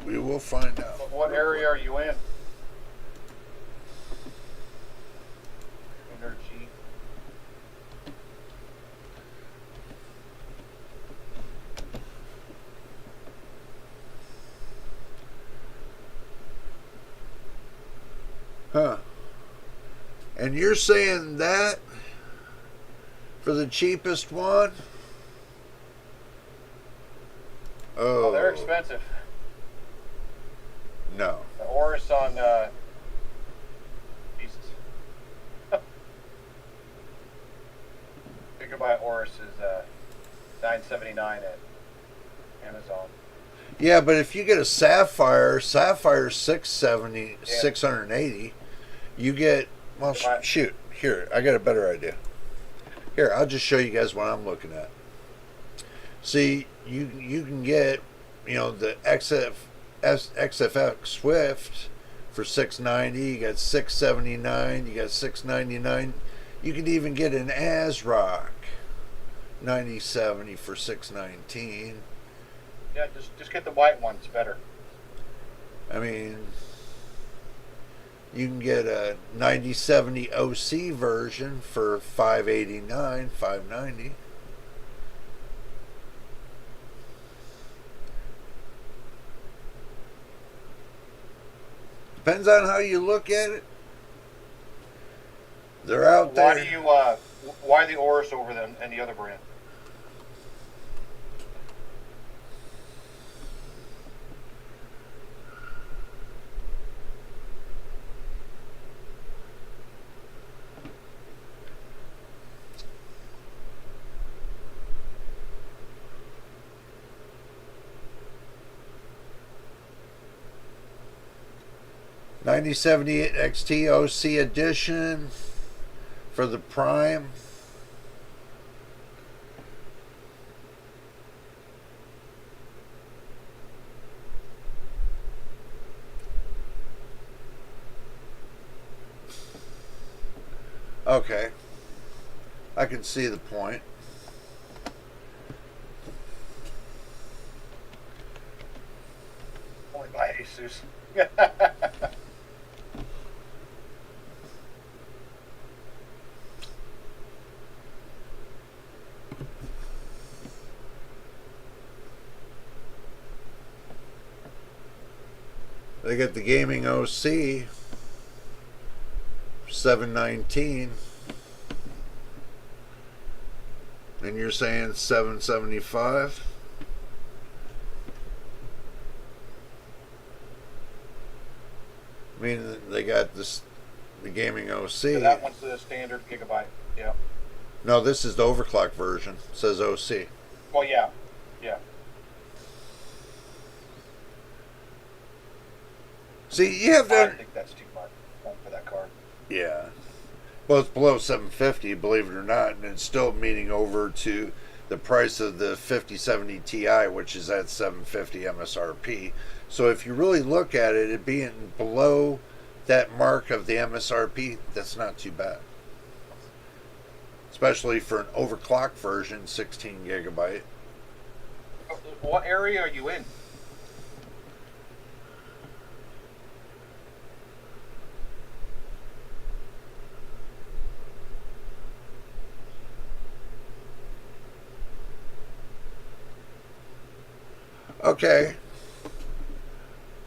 We will find out. But what area are you in? Energy. Huh. And you're saying that for the cheapest one? Oh, they're expensive. No. The Oris on Jesus. Gigabyte Oris is $979 at Amazon. Yeah, but if you get a Sapphire 670, Yeah. 680, you get, well, shoot, here, I got a better idea. Here, I'll just show you guys what I'm looking at. See, you can get, the XFX Swift for $690, you got $679, you got $699. You can even get an ASRock 9070 for $619. Yeah, just get the white one. It's better. I mean, you can get a 9070 OC version for $589, $590. Depends on how you look at it. They're out there. Why the Oris over any other brand? $9078 XT OC edition for the Prime. Okay, I can see the point. Only buy Asus. They got the gaming OC $719, and you're saying $775. I mean, they got the gaming OC. So that one's the standard gigabyte. Yeah. No, this is the overclock version. It says OC. Well, yeah. See, you have I to. think that's too much for that card. Yeah. Well, it's below 750, believe it or not, and it's still meeting over to the price of the 5070 Ti, which is at 750 MSRP. So if you really look at it, it being below that mark of the MSRP, that's not too bad. Especially for an overclock version, 16 gigabyte. What area are you in? Okay.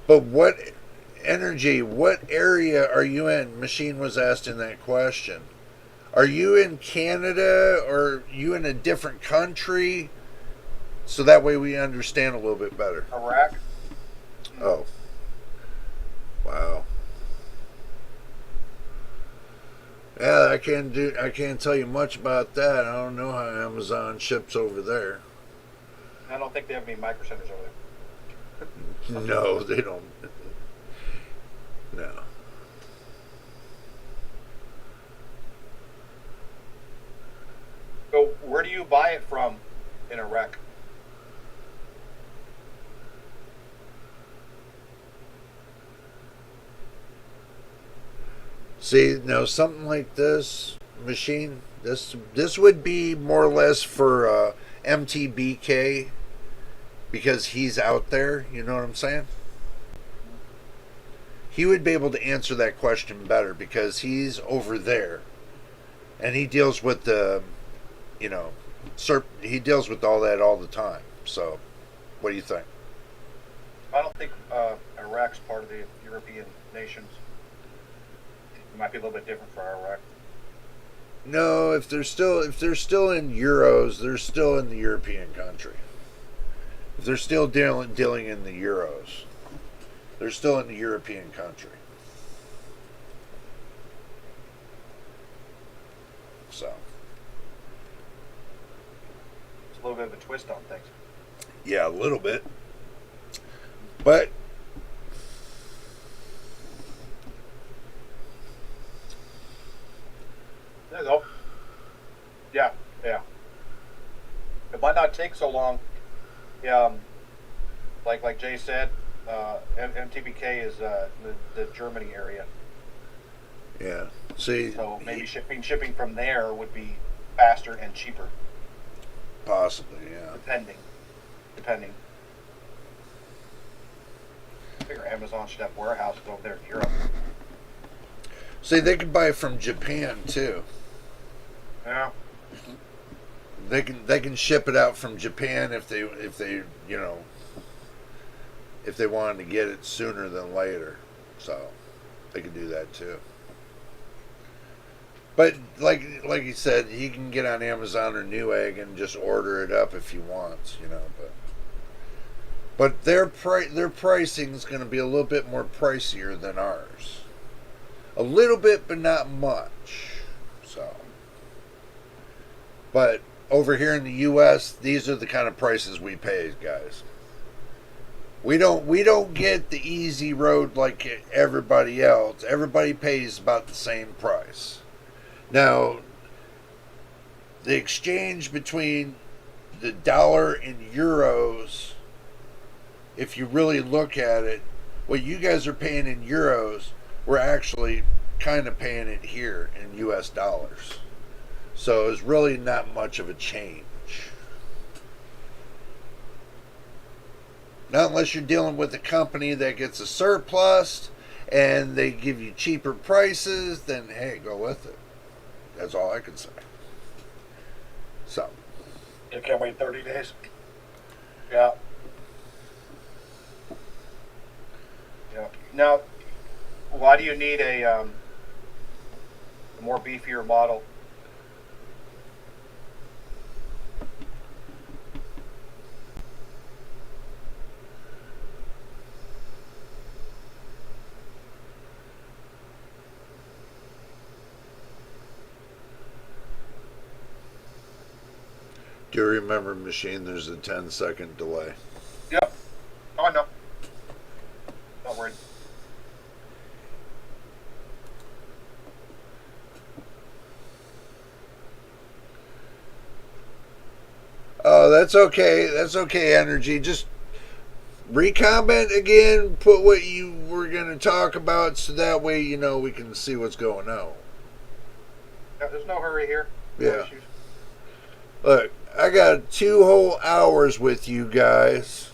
But what area are you in? Machine was asking that question. Are you in Canada or are you in a different country? So that way we understand a little bit better. Iraq. Oh. Wow. Yeah, I can't tell you much about that. I don't know how Amazon ships over there. I don't think they have any micro centers over there. No, they don't. No. So where do you buy it from in Iraq? See, now something like this machine, this would be more or less for MTBK because he's out there. You know what I'm saying? He would be able to answer that question better because he's over there, and he deals with the, you know, he deals with all that all the time. So, what do you think? I don't think Iraq's part of the European nations. It might be a little bit different for Iraq. No, if they're still in euros, they're still in the European country. If they're still dealing in the euros, they're still in the European country. So, It's a little bit of a twist on things. yeah, a little bit. But There you go. Yeah, yeah. It might not take so long. Like Jay said, MTBK is the Germany area. yeah, see, So maybe shipping from there would be faster and cheaper, possibly, yeah. depending. I figure Amazon should have warehouses over there in Europe. See, they can buy from Japan too. Yeah. They can ship it out from Japan if they you know, if they wanted to get it sooner than later. So they can do that too. But like you said, he can get on Amazon or Newegg and just order it up if he wants, you know. But their pricing is going to be a little bit more pricier than ours. A little bit, but not much. So, but over here in the U.S., these are the kind of prices we pay, guys. We don't get the easy road like everybody else. Everybody pays about the same price. Now, the exchange between the dollar and euros, if you really look at it, what you guys are paying in euros, we're actually kind of paying it here in U.S. dollars. So it's really not much of a change. Not unless you're dealing with a company that gets a surplus and they give you cheaper prices, then hey, go with it. That's all I can say. So. You can't wait 30 days. Yeah. Yeah. Now, why do you need a more beefier model? Do you remember, machine? There's a 10-second delay. Yep. Oh, I know. Not worried. Oh, that's okay. That's okay, Energy. Just recomment again. Put what you were going to talk about so that way, you know, we can see what's going on. Yeah, there's no hurry here. No Yeah. issues. Look, I got 2 whole hours with you guys.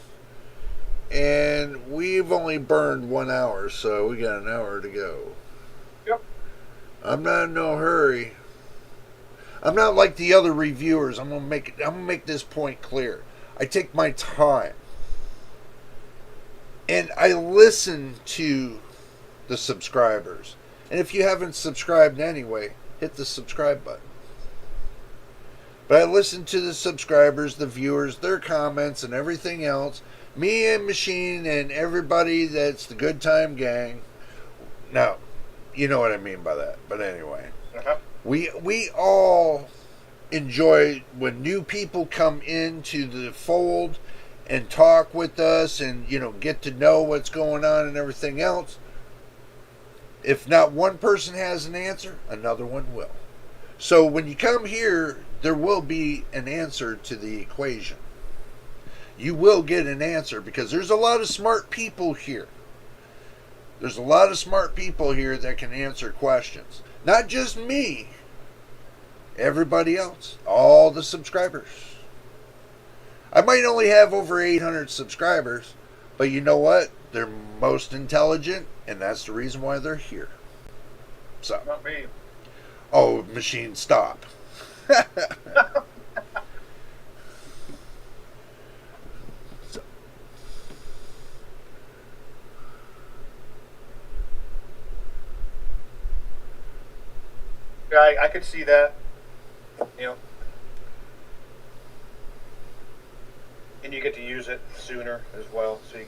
And we've only burned 1 hour, so we got an hour to go. Yep. I'm not in no hurry. I'm not like the other reviewers. I'm gonna make this point clear. I take my time. And I listen to the subscribers. And if you haven't subscribed anyway, hit the subscribe button. But I listen to the subscribers, the viewers, their comments, and everything else. Me and Machine and everybody that's the Good Time Gang. Now, you know what I mean by that. But anyway, we all enjoy when new people come into the fold and talk with us and, get to know what's going on and everything else. If not one person has an answer, another one will. So when you come here, there will be an answer to the equation. You will get an answer because there's a lot of smart people here. There's a lot of smart people here that can answer questions. Not just me. Everybody else. All the subscribers. I might only have over 800 subscribers, but you know what? They're most intelligent, and that's the reason why they're here. So. Not me. Oh, Machine, stop. So. Yeah, I could see that. And you get to use it sooner as well, so you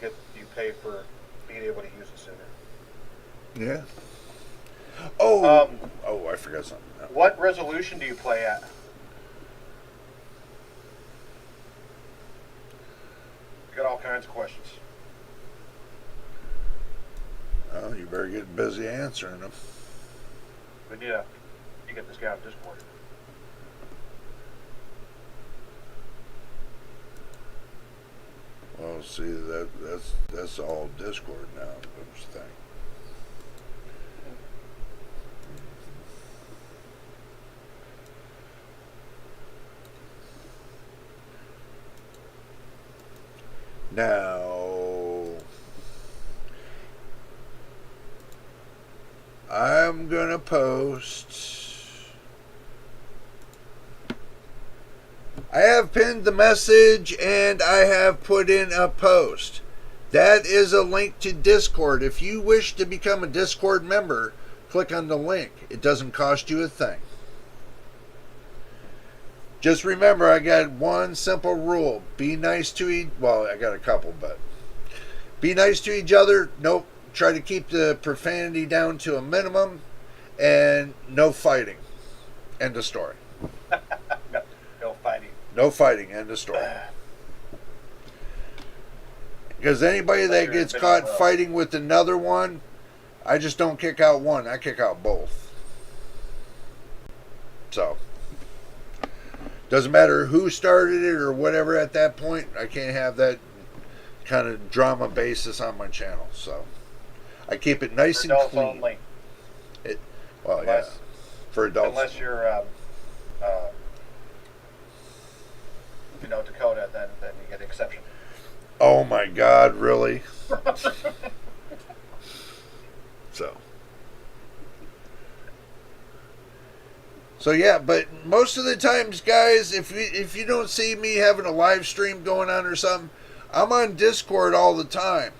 pay for being able to use it sooner. Yeah. Oh, I forgot something. What resolution do you play at? Got all kinds of questions. Oh, you better get busy answering them. But yeah, you get this guy on Discord. Well, see, that's all Discord now. Those things. Now, I'm gonna post. I have pinned the message and I have put in a post. That is a link to Discord. If you wish to become a Discord member, click on the link. It doesn't cost you a thing. Just remember, I got one simple rule. Be nice to I got a couple, but be nice to each other. Nope. Try to keep the profanity down to a minimum. And no fighting. End of story. No fighting. No fighting. End of story. Because anybody that gets caught fighting with another one, I just don't kick out one. I kick out both. So. Doesn't matter who started it or whatever at that point. I can't have that kind of drama basis on my channel. So I keep it nice and clean. Only. Yeah. For adults. Unless you're, Dakota, then you get exception. Oh my God, really? So yeah, but most of the times, guys, if you don't see me having a live stream going on or something, I'm on Discord all the time.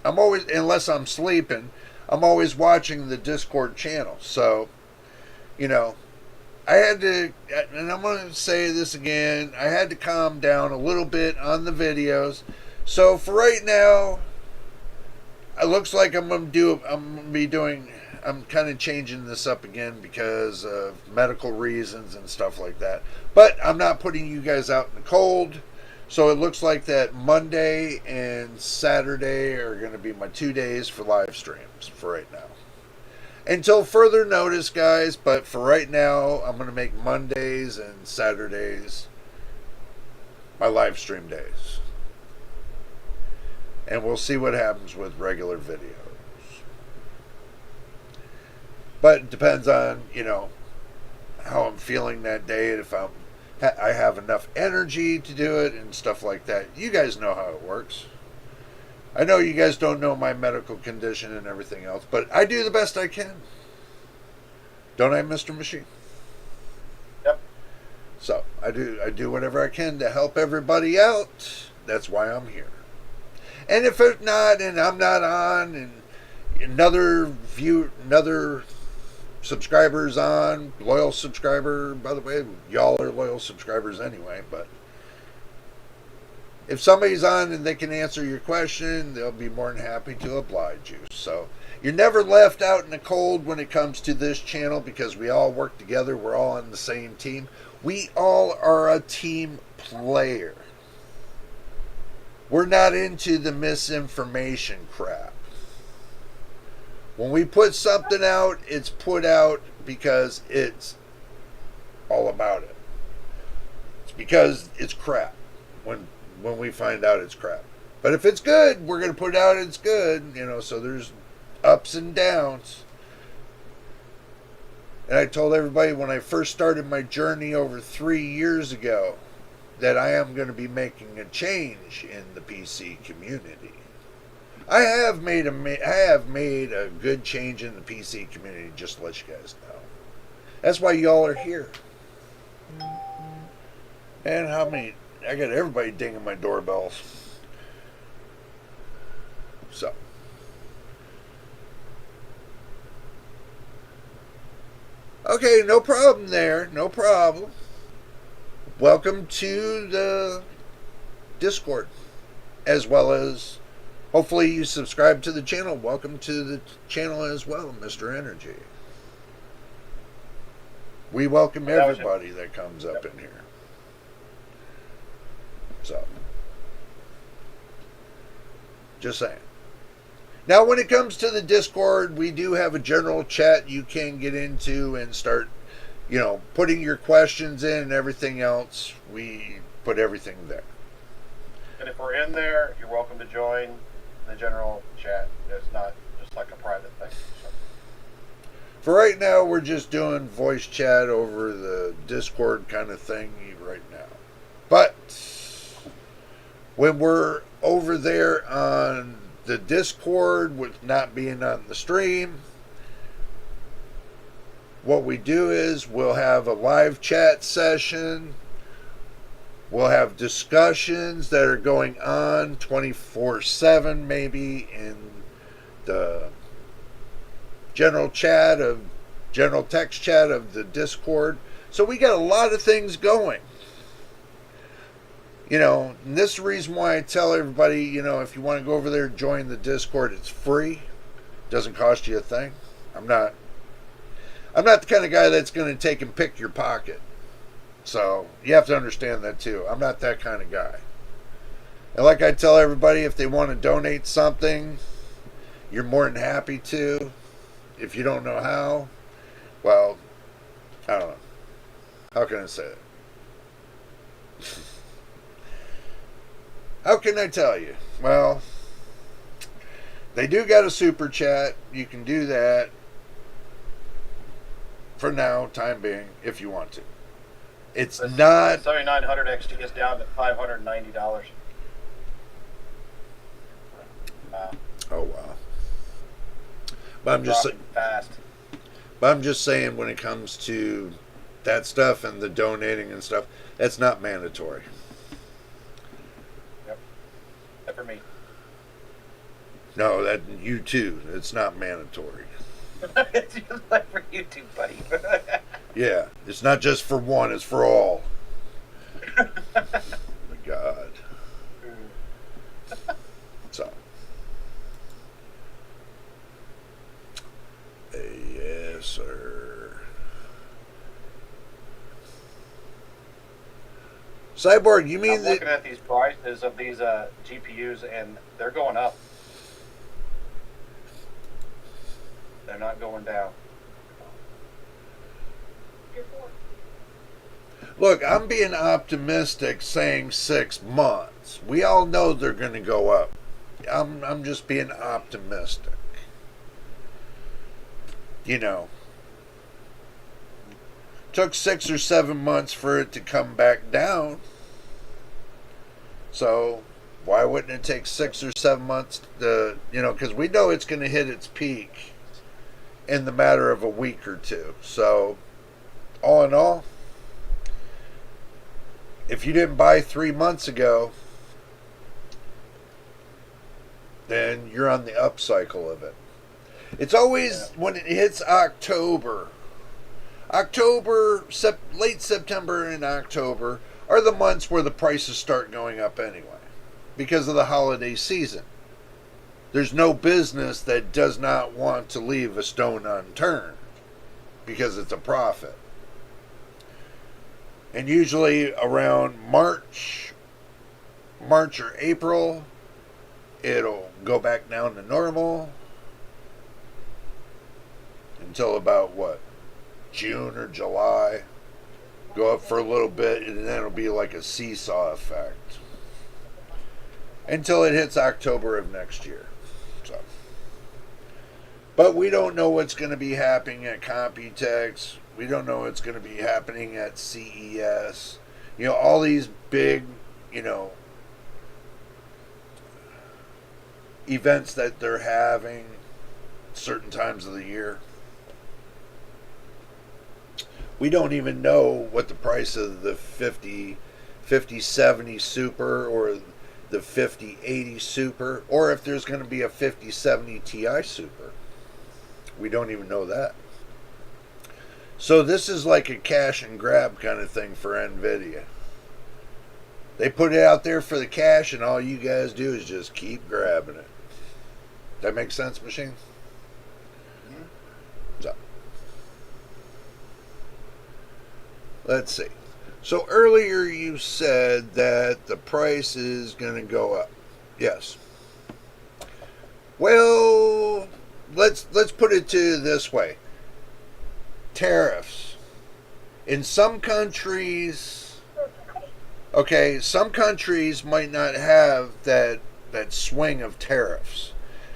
I'm always, unless I'm sleeping, I'm always watching the Discord channel. So, I had to, and I'm going to say this again, I had to calm down a little bit on the videos. So for right now, it looks like I'm kind of changing this up again because of medical reasons and stuff like that. But I'm not putting you guys out in the cold. So it looks like that Monday and Saturday are going to be my 2 days for live streams for right now. Until further notice, guys. But for right now, I'm going to make Mondays and Saturdays my live stream days. And we'll see what happens with regular videos. But it depends on, how I'm feeling that day, and if I have enough energy to do it and stuff like that. You guys know how it works. I know you guys don't know my medical condition and everything else, but I do the best I can. Don't I, Mr. Machine? Yep. So, I do whatever I can to help everybody out. That's why I'm here. And if it's not, and I'm not on, and another subscribers on, loyal subscriber, by the way, y'all are loyal subscribers anyway, but if somebody's on and they can answer your question, they'll be more than happy to oblige you. So you're never left out in the cold when it comes to this channel because we all work together. We're all on the same team. We all are a team player. We're not into the misinformation crap. When we put something out, it's put out because it's all about it. It's because it's crap when we find out it's crap. But if it's good, we're going to put it out it's good, so there's ups and downs. And I told everybody when I first started my journey over 3 years ago that I am going to be making a change in the PC community. I have made a good change in the PC community, just to let you guys know. That's why y'all are here. And I got everybody dinging my doorbells. So. Okay, no problem there. No problem. Welcome to the Discord. As well as, hopefully you subscribe to the channel. Welcome to the channel as well, Mr. Energy. We welcome everybody that comes up in here. So, just saying. Now, when it comes to the Discord, we do have a general chat you can get into and start, putting your questions in and everything else. We put everything there. And if we're in there, you're welcome to join the general chat. It's not just like a private thing. So. For right now, we're just doing voice chat over the Discord kind of thing right now. But when we're over there on the Discord with not being on the stream, what we do is we'll have a live chat session. We'll have discussions that are going on 24/7 maybe in the general text chat of the Discord. So we got a lot of things going. And this is the reason why I tell everybody, if you want to go over there and join the Discord, it's free. Doesn't cost you a thing. I'm not the kind of guy that's going to take and pick your pocket. So you have to understand that too. I'm not that kind of guy. And like I tell everybody, if they want to donate something, you're more than happy to. If you don't know how, well, I don't know. How can I say it? How can I tell you? Well, they do got a super chat. You can do that for now, time being, if you want to. It's not 7900 XT is down to $590. Wow. Oh wow. But I'm just saying when it comes to that stuff and the donating and stuff, that's not mandatory. For me. No, that you too. It's not mandatory. It's just like for you too, buddy. Yeah, it's not just for one; it's for all. Oh my God. So, yes, sir. Cyborg, you mean I'm looking at these prices of these GPUs, and they're going up. They're not going down. Look, I'm being optimistic, saying 6 months. We all know they're going to go up. I'm just being optimistic. Took 6 or 7 months for it to come back down. So why wouldn't it take 6 or 7 months to, because we know it's going to hit its peak in the matter of a week or two. So all in all, if you didn't buy 3 months ago, then you're on the up cycle of it. It's always when it hits October. Late September and October are the months where the prices start going up anyway because of the holiday season. There's no business that does not want to leave a stone unturned because it's a profit. And usually around March or April, it'll go back down to normal until about June or July. Go up for a little bit, and then it'll be like a seesaw effect until it hits October of next year. So, but we don't know what's going to be happening at Computex. We don't know what's going to be happening at CES. All these big, events that they're having certain times of the year. We don't even know what the price of the 5070 Super or the 5080 Super, or if there's going to be a 5070 Ti Super. We don't even know that. So this is like a cash and grab kind of thing for NVIDIA. They put it out there for the cash, and all you guys do is just keep grabbing it. That makes sense, Machine? Mm-hmm. So, let's see. So earlier you said that the price is going to go up. Yes. Well, let's put it to this way. Tariffs. In some countries, some countries might not have that swing of tariffs.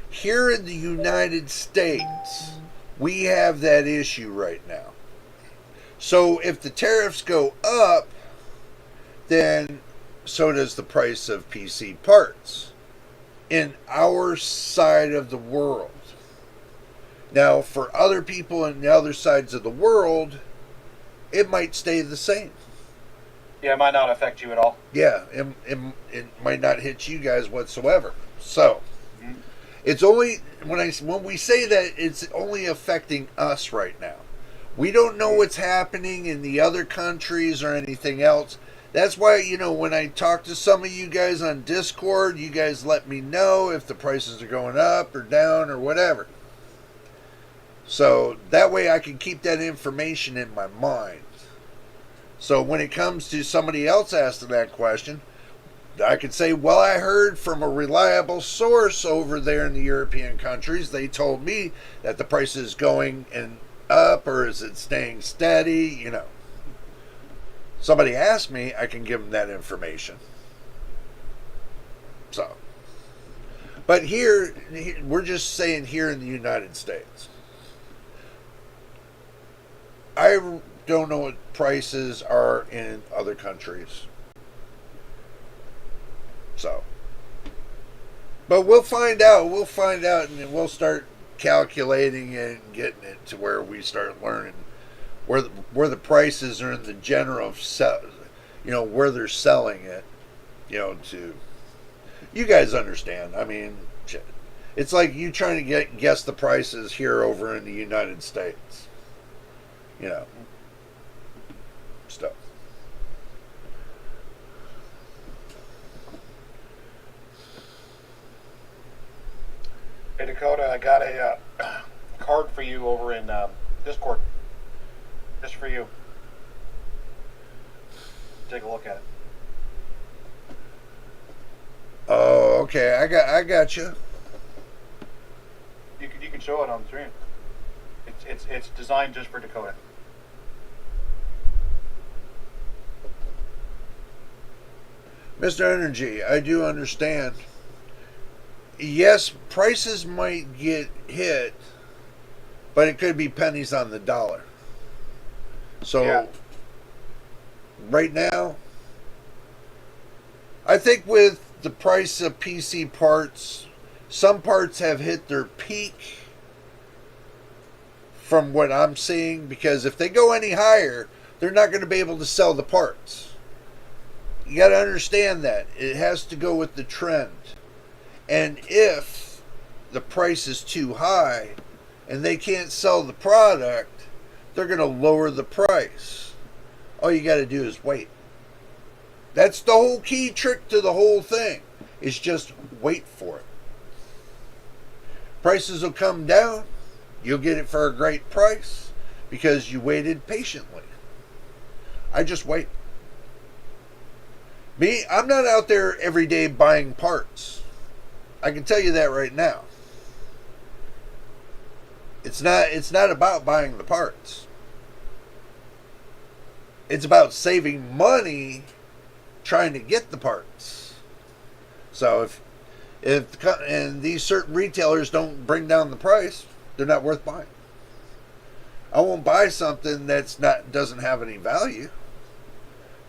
Here in the United States, we have that issue right now. So if the tariffs go up, then so does the price of PC parts in our side of the world. Now, for other people in the other sides of the world, it might stay the same. Yeah, it might not affect you at all. Yeah, it might not hit you guys whatsoever. So, it's only when we say that, it's only affecting us right now. We don't know what's happening in the other countries or anything else. That's why, when I talk to some of you guys on Discord, you guys let me know if the prices are going up or down or whatever. So that way I can keep that information in my mind. So when it comes to somebody else asking that question, I could say, well, I heard from a reliable source over there in the European countries. They told me that the price is going up, or is it staying steady? Somebody asked me, I can give them that information. So, but here, we're just saying here in the United States. I don't know what prices are in other countries. So, but we'll find out. We'll find out, and we'll start calculating and getting it to where we start learning where the prices are in the general, where they're selling it. To you guys understand. I mean, it's like you trying to guess the prices here over in the United States. Stuff. Hey Dakota, I got a card for you over in Discord. Just for you. Take a look at it. Oh, okay. I got you. You can show it on the screen. It's designed just for Dakota. Mr. Energy, I do understand. Yes, prices might get hit, but it could be pennies on the dollar. So, yeah. Right now, I think with the price of PC parts, some parts have hit their peak from what I'm seeing, because if they go any higher, they're not going to be able to sell the parts. You got to understand that. It has to go with the trend. And if the price is too high, and they can't sell the product, they're going to lower the price. All you got to do is wait. That's the whole key trick to the whole thing, is just wait for it. Prices will come down. You'll get it for a great price because you waited patiently. I just wait. Me, I'm not out there every day buying parts. I can tell you that right now. It's not about buying the parts. It's about saving money trying to get the parts. So if these certain retailers don't bring down the price, they're not worth buying. I won't buy something doesn't have any value,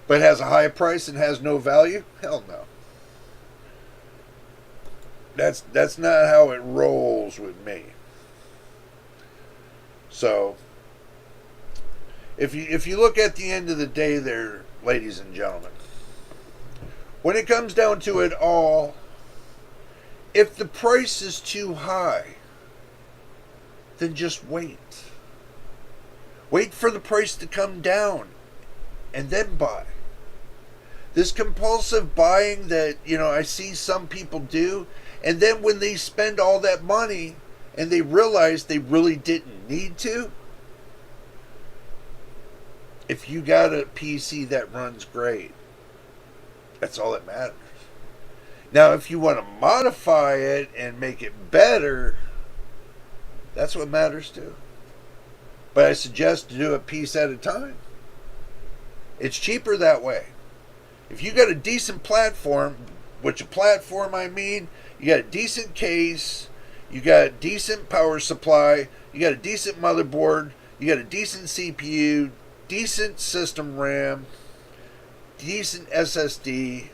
but has a high price and has no value. Hell no. That's not how it rolls with me. So if you look at the end of the day there, ladies and gentlemen, when it comes down to it all, if the price is too high, then just wait. Wait for the price to come down and then buy. This compulsive buying that, I see some people do, and then when they spend all that money and they realize they really didn't need to, if you got a PC that runs great, that's all that matters. Now, if you want to modify it and make it better, that's what matters too. But I suggest to do a piece at a time. It's cheaper that way. If you got a decent platform, which a platform I mean, you got a decent case, you got a decent power supply, you got a decent motherboard, you got a decent CPU, decent system RAM, decent SSD,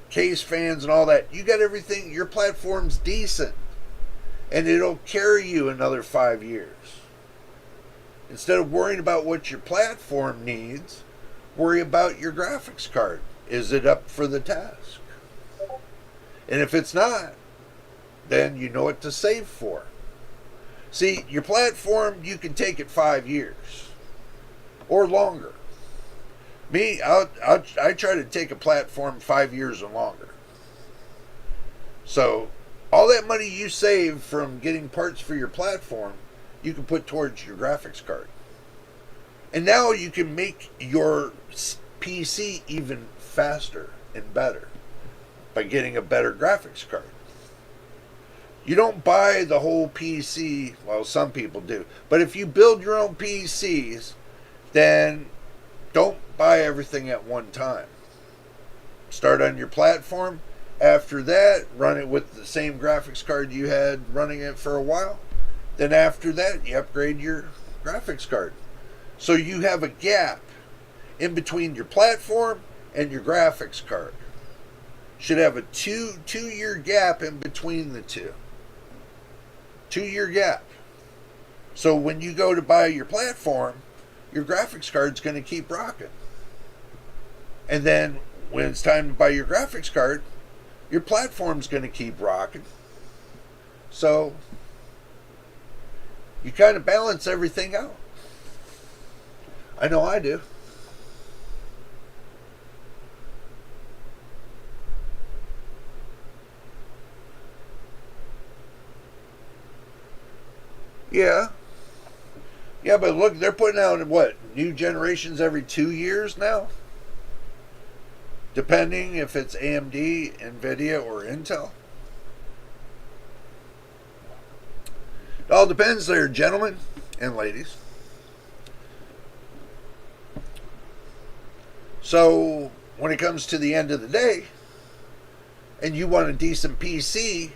case fans and all that. You got everything. Your platform's decent. And it'll carry you another 5 years. Instead of worrying about what your platform needs, worry about your graphics card. Is it up for the task? And if it's not, then you know what to save for. See, your platform, you can take it 5 years or longer. Me, I try to take a platform 5 years or longer. So all that money you save from getting parts for your platform, you can put towards your graphics card. And now you can make your PC even faster and better by getting a better graphics card. You don't buy the whole PC, well, some people do. But if you build your own PCs, then don't buy everything at one time. Start on your platform. After that, run it with the same graphics card you had running it for a while. Then after that, you upgrade your graphics card. So you have a gap in between your platform and your graphics card. Should have a two-year gap in between the two. 2-year gap. So when you go to buy your platform, your graphics card's going to keep rocking. And then when it's time to buy your graphics card, your platform's going to keep rocking. So you kind of balance everything out. I know I do. Yeah. Yeah, but look, they're putting out, new generations every 2 years now? Depending if it's AMD, NVIDIA, or Intel. It all depends there, gentlemen and ladies. So, when it comes to the end of the day, and you want a decent PC,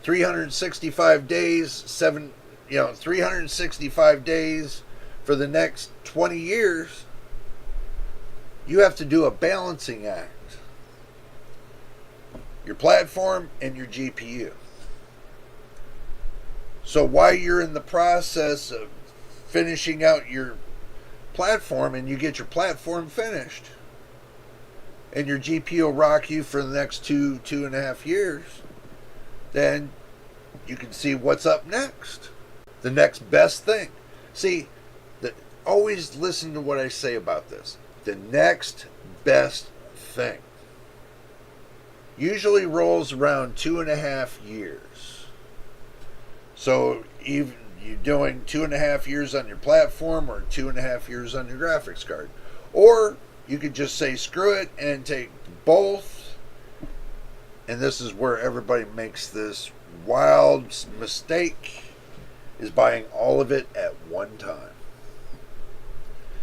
365 days, 365 days for the next 20 years, you have to do a balancing act. Your platform and your GPU. So while you're in the process of finishing out your platform and you get your platform finished and your GPU will rock you for the next 2.5 years, then you can see what's up next. The next best thing. See, always listen to what I say about this. The next best thing usually rolls around 2.5 years. So even you're doing 2.5 years on your platform or 2.5 years on your graphics card. Or you could just say screw it and take both. And this is where everybody makes this wild mistake, is buying all of it at one time.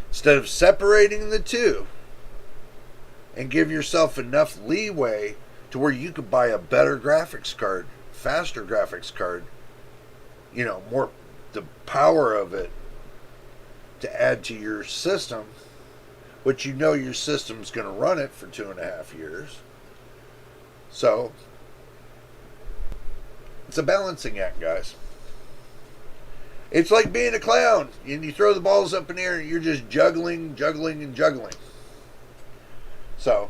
Instead of separating the two and give yourself enough leeway to where you could buy a better graphics card, faster graphics card, more the power of it to add to your system, which your system's going to run it for 2.5 years. So it's a balancing act, guys. It's like being a clown and you throw the balls up in the air and you're just juggling. So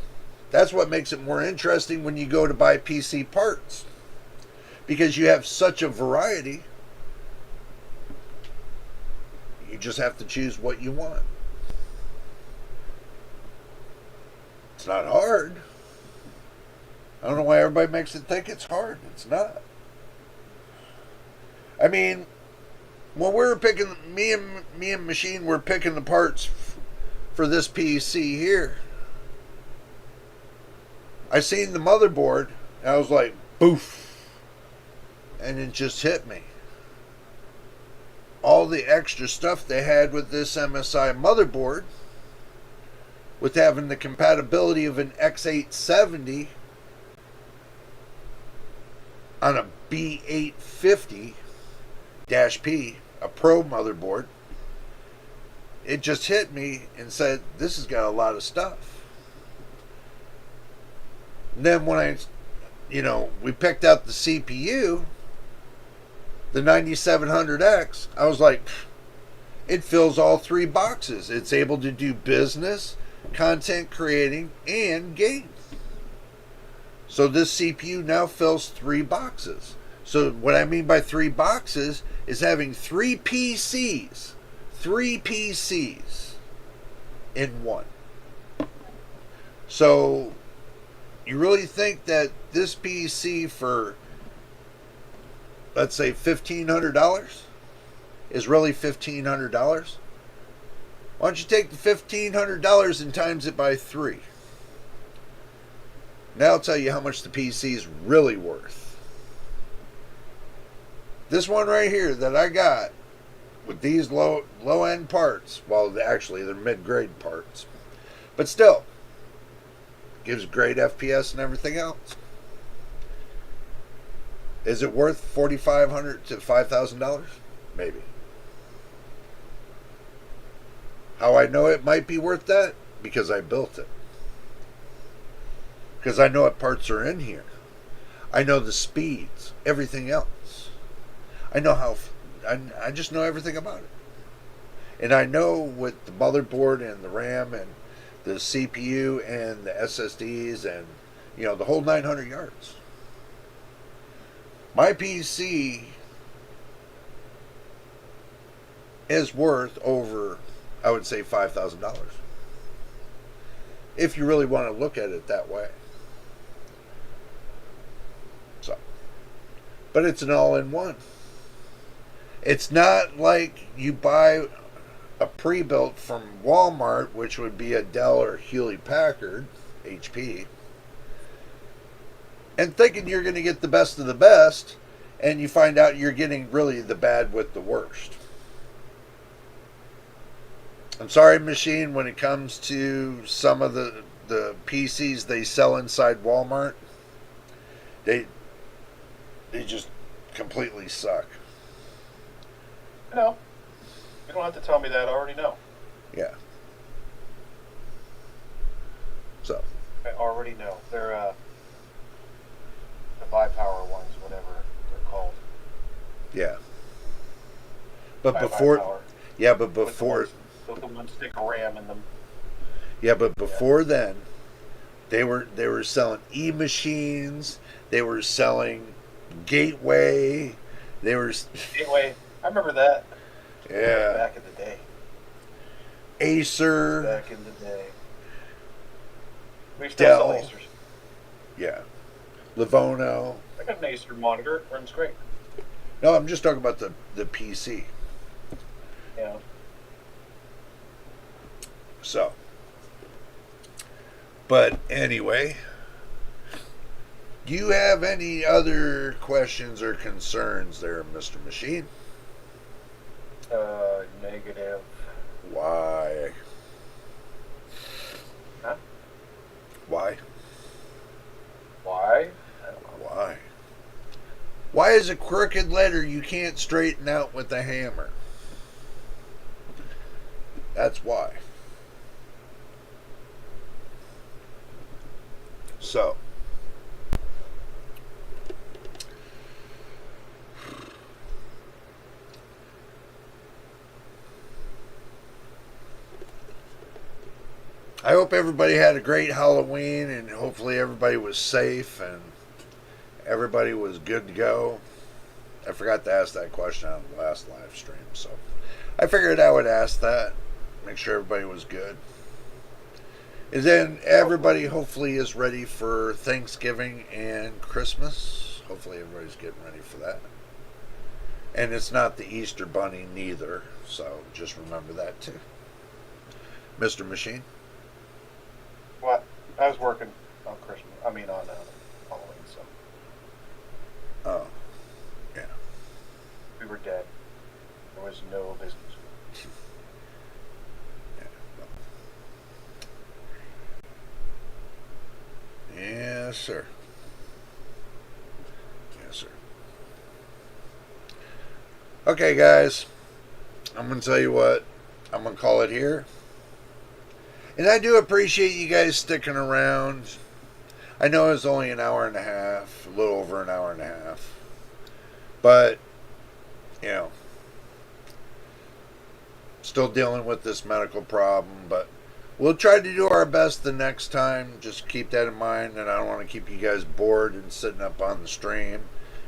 that's what makes it more interesting when you go to buy PC parts, because you have such a variety. You just have to choose what you want. It's not hard. I don't know why everybody makes it think it's hard. It's not. I mean, when we were picking, me and Machine were picking the parts for this PC here, I seen the motherboard and I was like, boof, and it just hit me. All the extra stuff they had with this MSI motherboard, with having the compatibility of an X870 on a B850-P, a Pro motherboard, it just hit me and said, this has got a lot of stuff. And then when we picked out the CPU, the 9700X, I was like, it fills all three boxes. It's able to do business, content creating, and games. So this CPU now fills three boxes. So what I mean by three boxes is having three PCs in one. So you really think that this PC for, let's say, $1,500 is really $1,500? Why don't you take the $1,500 and times it by 3? Now I'll tell you how much the PC is really worth. This one right here that I got with these low end parts, well, actually they're mid-grade parts, but still gives great FPS and everything else. Is it worth $4,500 to $5,000? Maybe. How I know it might be worth that? Because I built it. Because I know what parts are in here. I know the speeds, everything else. I know I just know everything about it. And I know with the motherboard and the RAM and the CPU and the SSDs and, the whole 900 yards. My PC is worth over, I would say, $5,000. If you really want to look at it that way. So, but it's an all-in-one. It's not like you buy a pre-built from Walmart, which would be a Dell or Hewlett Packard, HP, and thinking you're going to get the best of the best, and you find out you're getting really the bad with the worst. I'm sorry, Machine, when it comes to some of the PCs they sell inside Walmart, they just completely suck. No, you don't have to tell me that. I already know. Yeah. So. I already know. They're the Vipower ones, whatever they're called. Yeah. But By before, Vipower. yeah, but before, with the one stick of RAM in them. yeah, but before then, they were selling e-machines. They were selling Gateway. They were, Anyway, I remember that. yeah. Back in the day. Acer. Back in the day. We still sell Dell. Acers. Yeah. Livono. I got an Acer monitor. It runs great. No, I'm just talking about the PC. Yeah. So. But anyway, do you have any other questions or concerns there, Mr. Machine? Negative. Why? Huh? Why? Why? I don't know. Why? Why is a crooked letter you can't straighten out with a hammer? That's why. So, I hope everybody had a great Halloween, and hopefully everybody was safe and everybody was good to go. I forgot to ask that question on the last live stream, so I figured I would ask that. Make sure everybody was good. And then everybody hopefully is ready for Thanksgiving and Christmas. Hopefully everybody's getting ready for that. And it's not the Easter Bunny neither, so just remember that too. Mr. Machine? What? I was working on Christmas. I mean, on Halloween, so. Oh, yeah. We were dead. There was no business. Yes, sir. Yes, sir. Okay, guys. I'm going to tell you what. I'm going to call it here. And I do appreciate you guys sticking around. I know it's only an hour and a half, a little over an hour and a half. But, you know, still dealing with this medical problem. But we'll try to do our best the next time. Just keep that in mind. And I don't want to keep you guys bored and sitting up on the stream.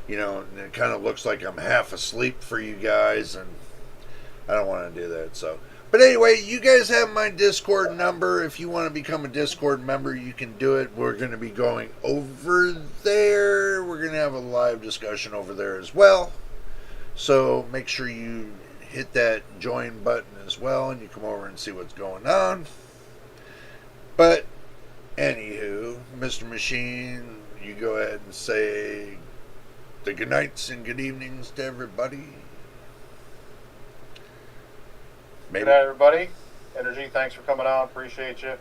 You know, and it kind of looks like I'm half asleep for you guys. And I don't want to do that. So, but anyway, you guys have my Discord number. If you want to become a Discord member, you can do it. We're going to be going over there. We're going to have a live discussion over there as well. So make sure you hit that join button as well, and you come over and see what's going on. But anywho, Mr. Machine, you go ahead and say the good nights and good evenings to everybody. Maybe. Good night, everybody. Energy, thanks for coming on. Appreciate you.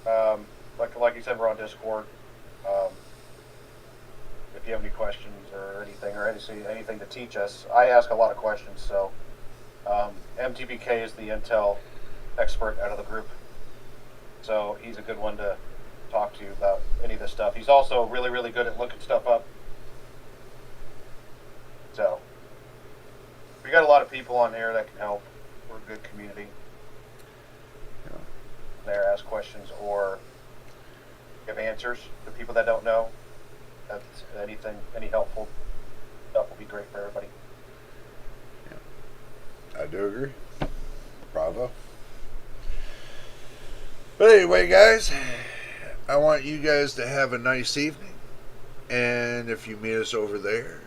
Like you said, we're on Discord. If you have any questions or anything to teach us, I ask a lot of questions. So, MTBK is the Intel expert out of the group. So he's a good one to talk to about any of this stuff. He's also really, really good at looking stuff up. So we got a lot of people on here that can help. We're a good community. Yeah. There, ask questions or give answers to people that don't know. That's any helpful stuff will be great for everybody. Yeah. I do agree. Bravo. But anyway, guys, I want you guys to have a nice evening. And if you meet us over there,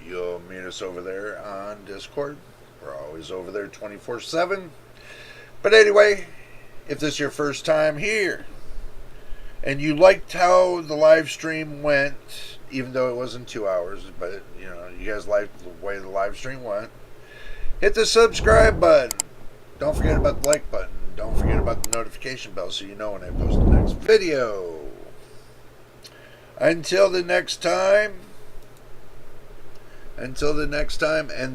you'll meet us over there on Discord. We're always over there 24/7. But anyway, if this is your first time here and you liked how the live stream went, even though it wasn't 2 hours, but you know, you guys liked the way the live stream went, hit the subscribe button. Don't forget about the like button. Don't forget about the notification bell so you know when I post the next video. Until the next time and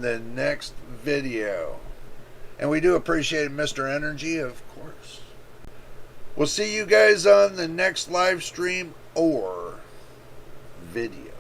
the next video. And we do appreciate Mr. Energy, of course. We'll see you guys on the next live stream or video.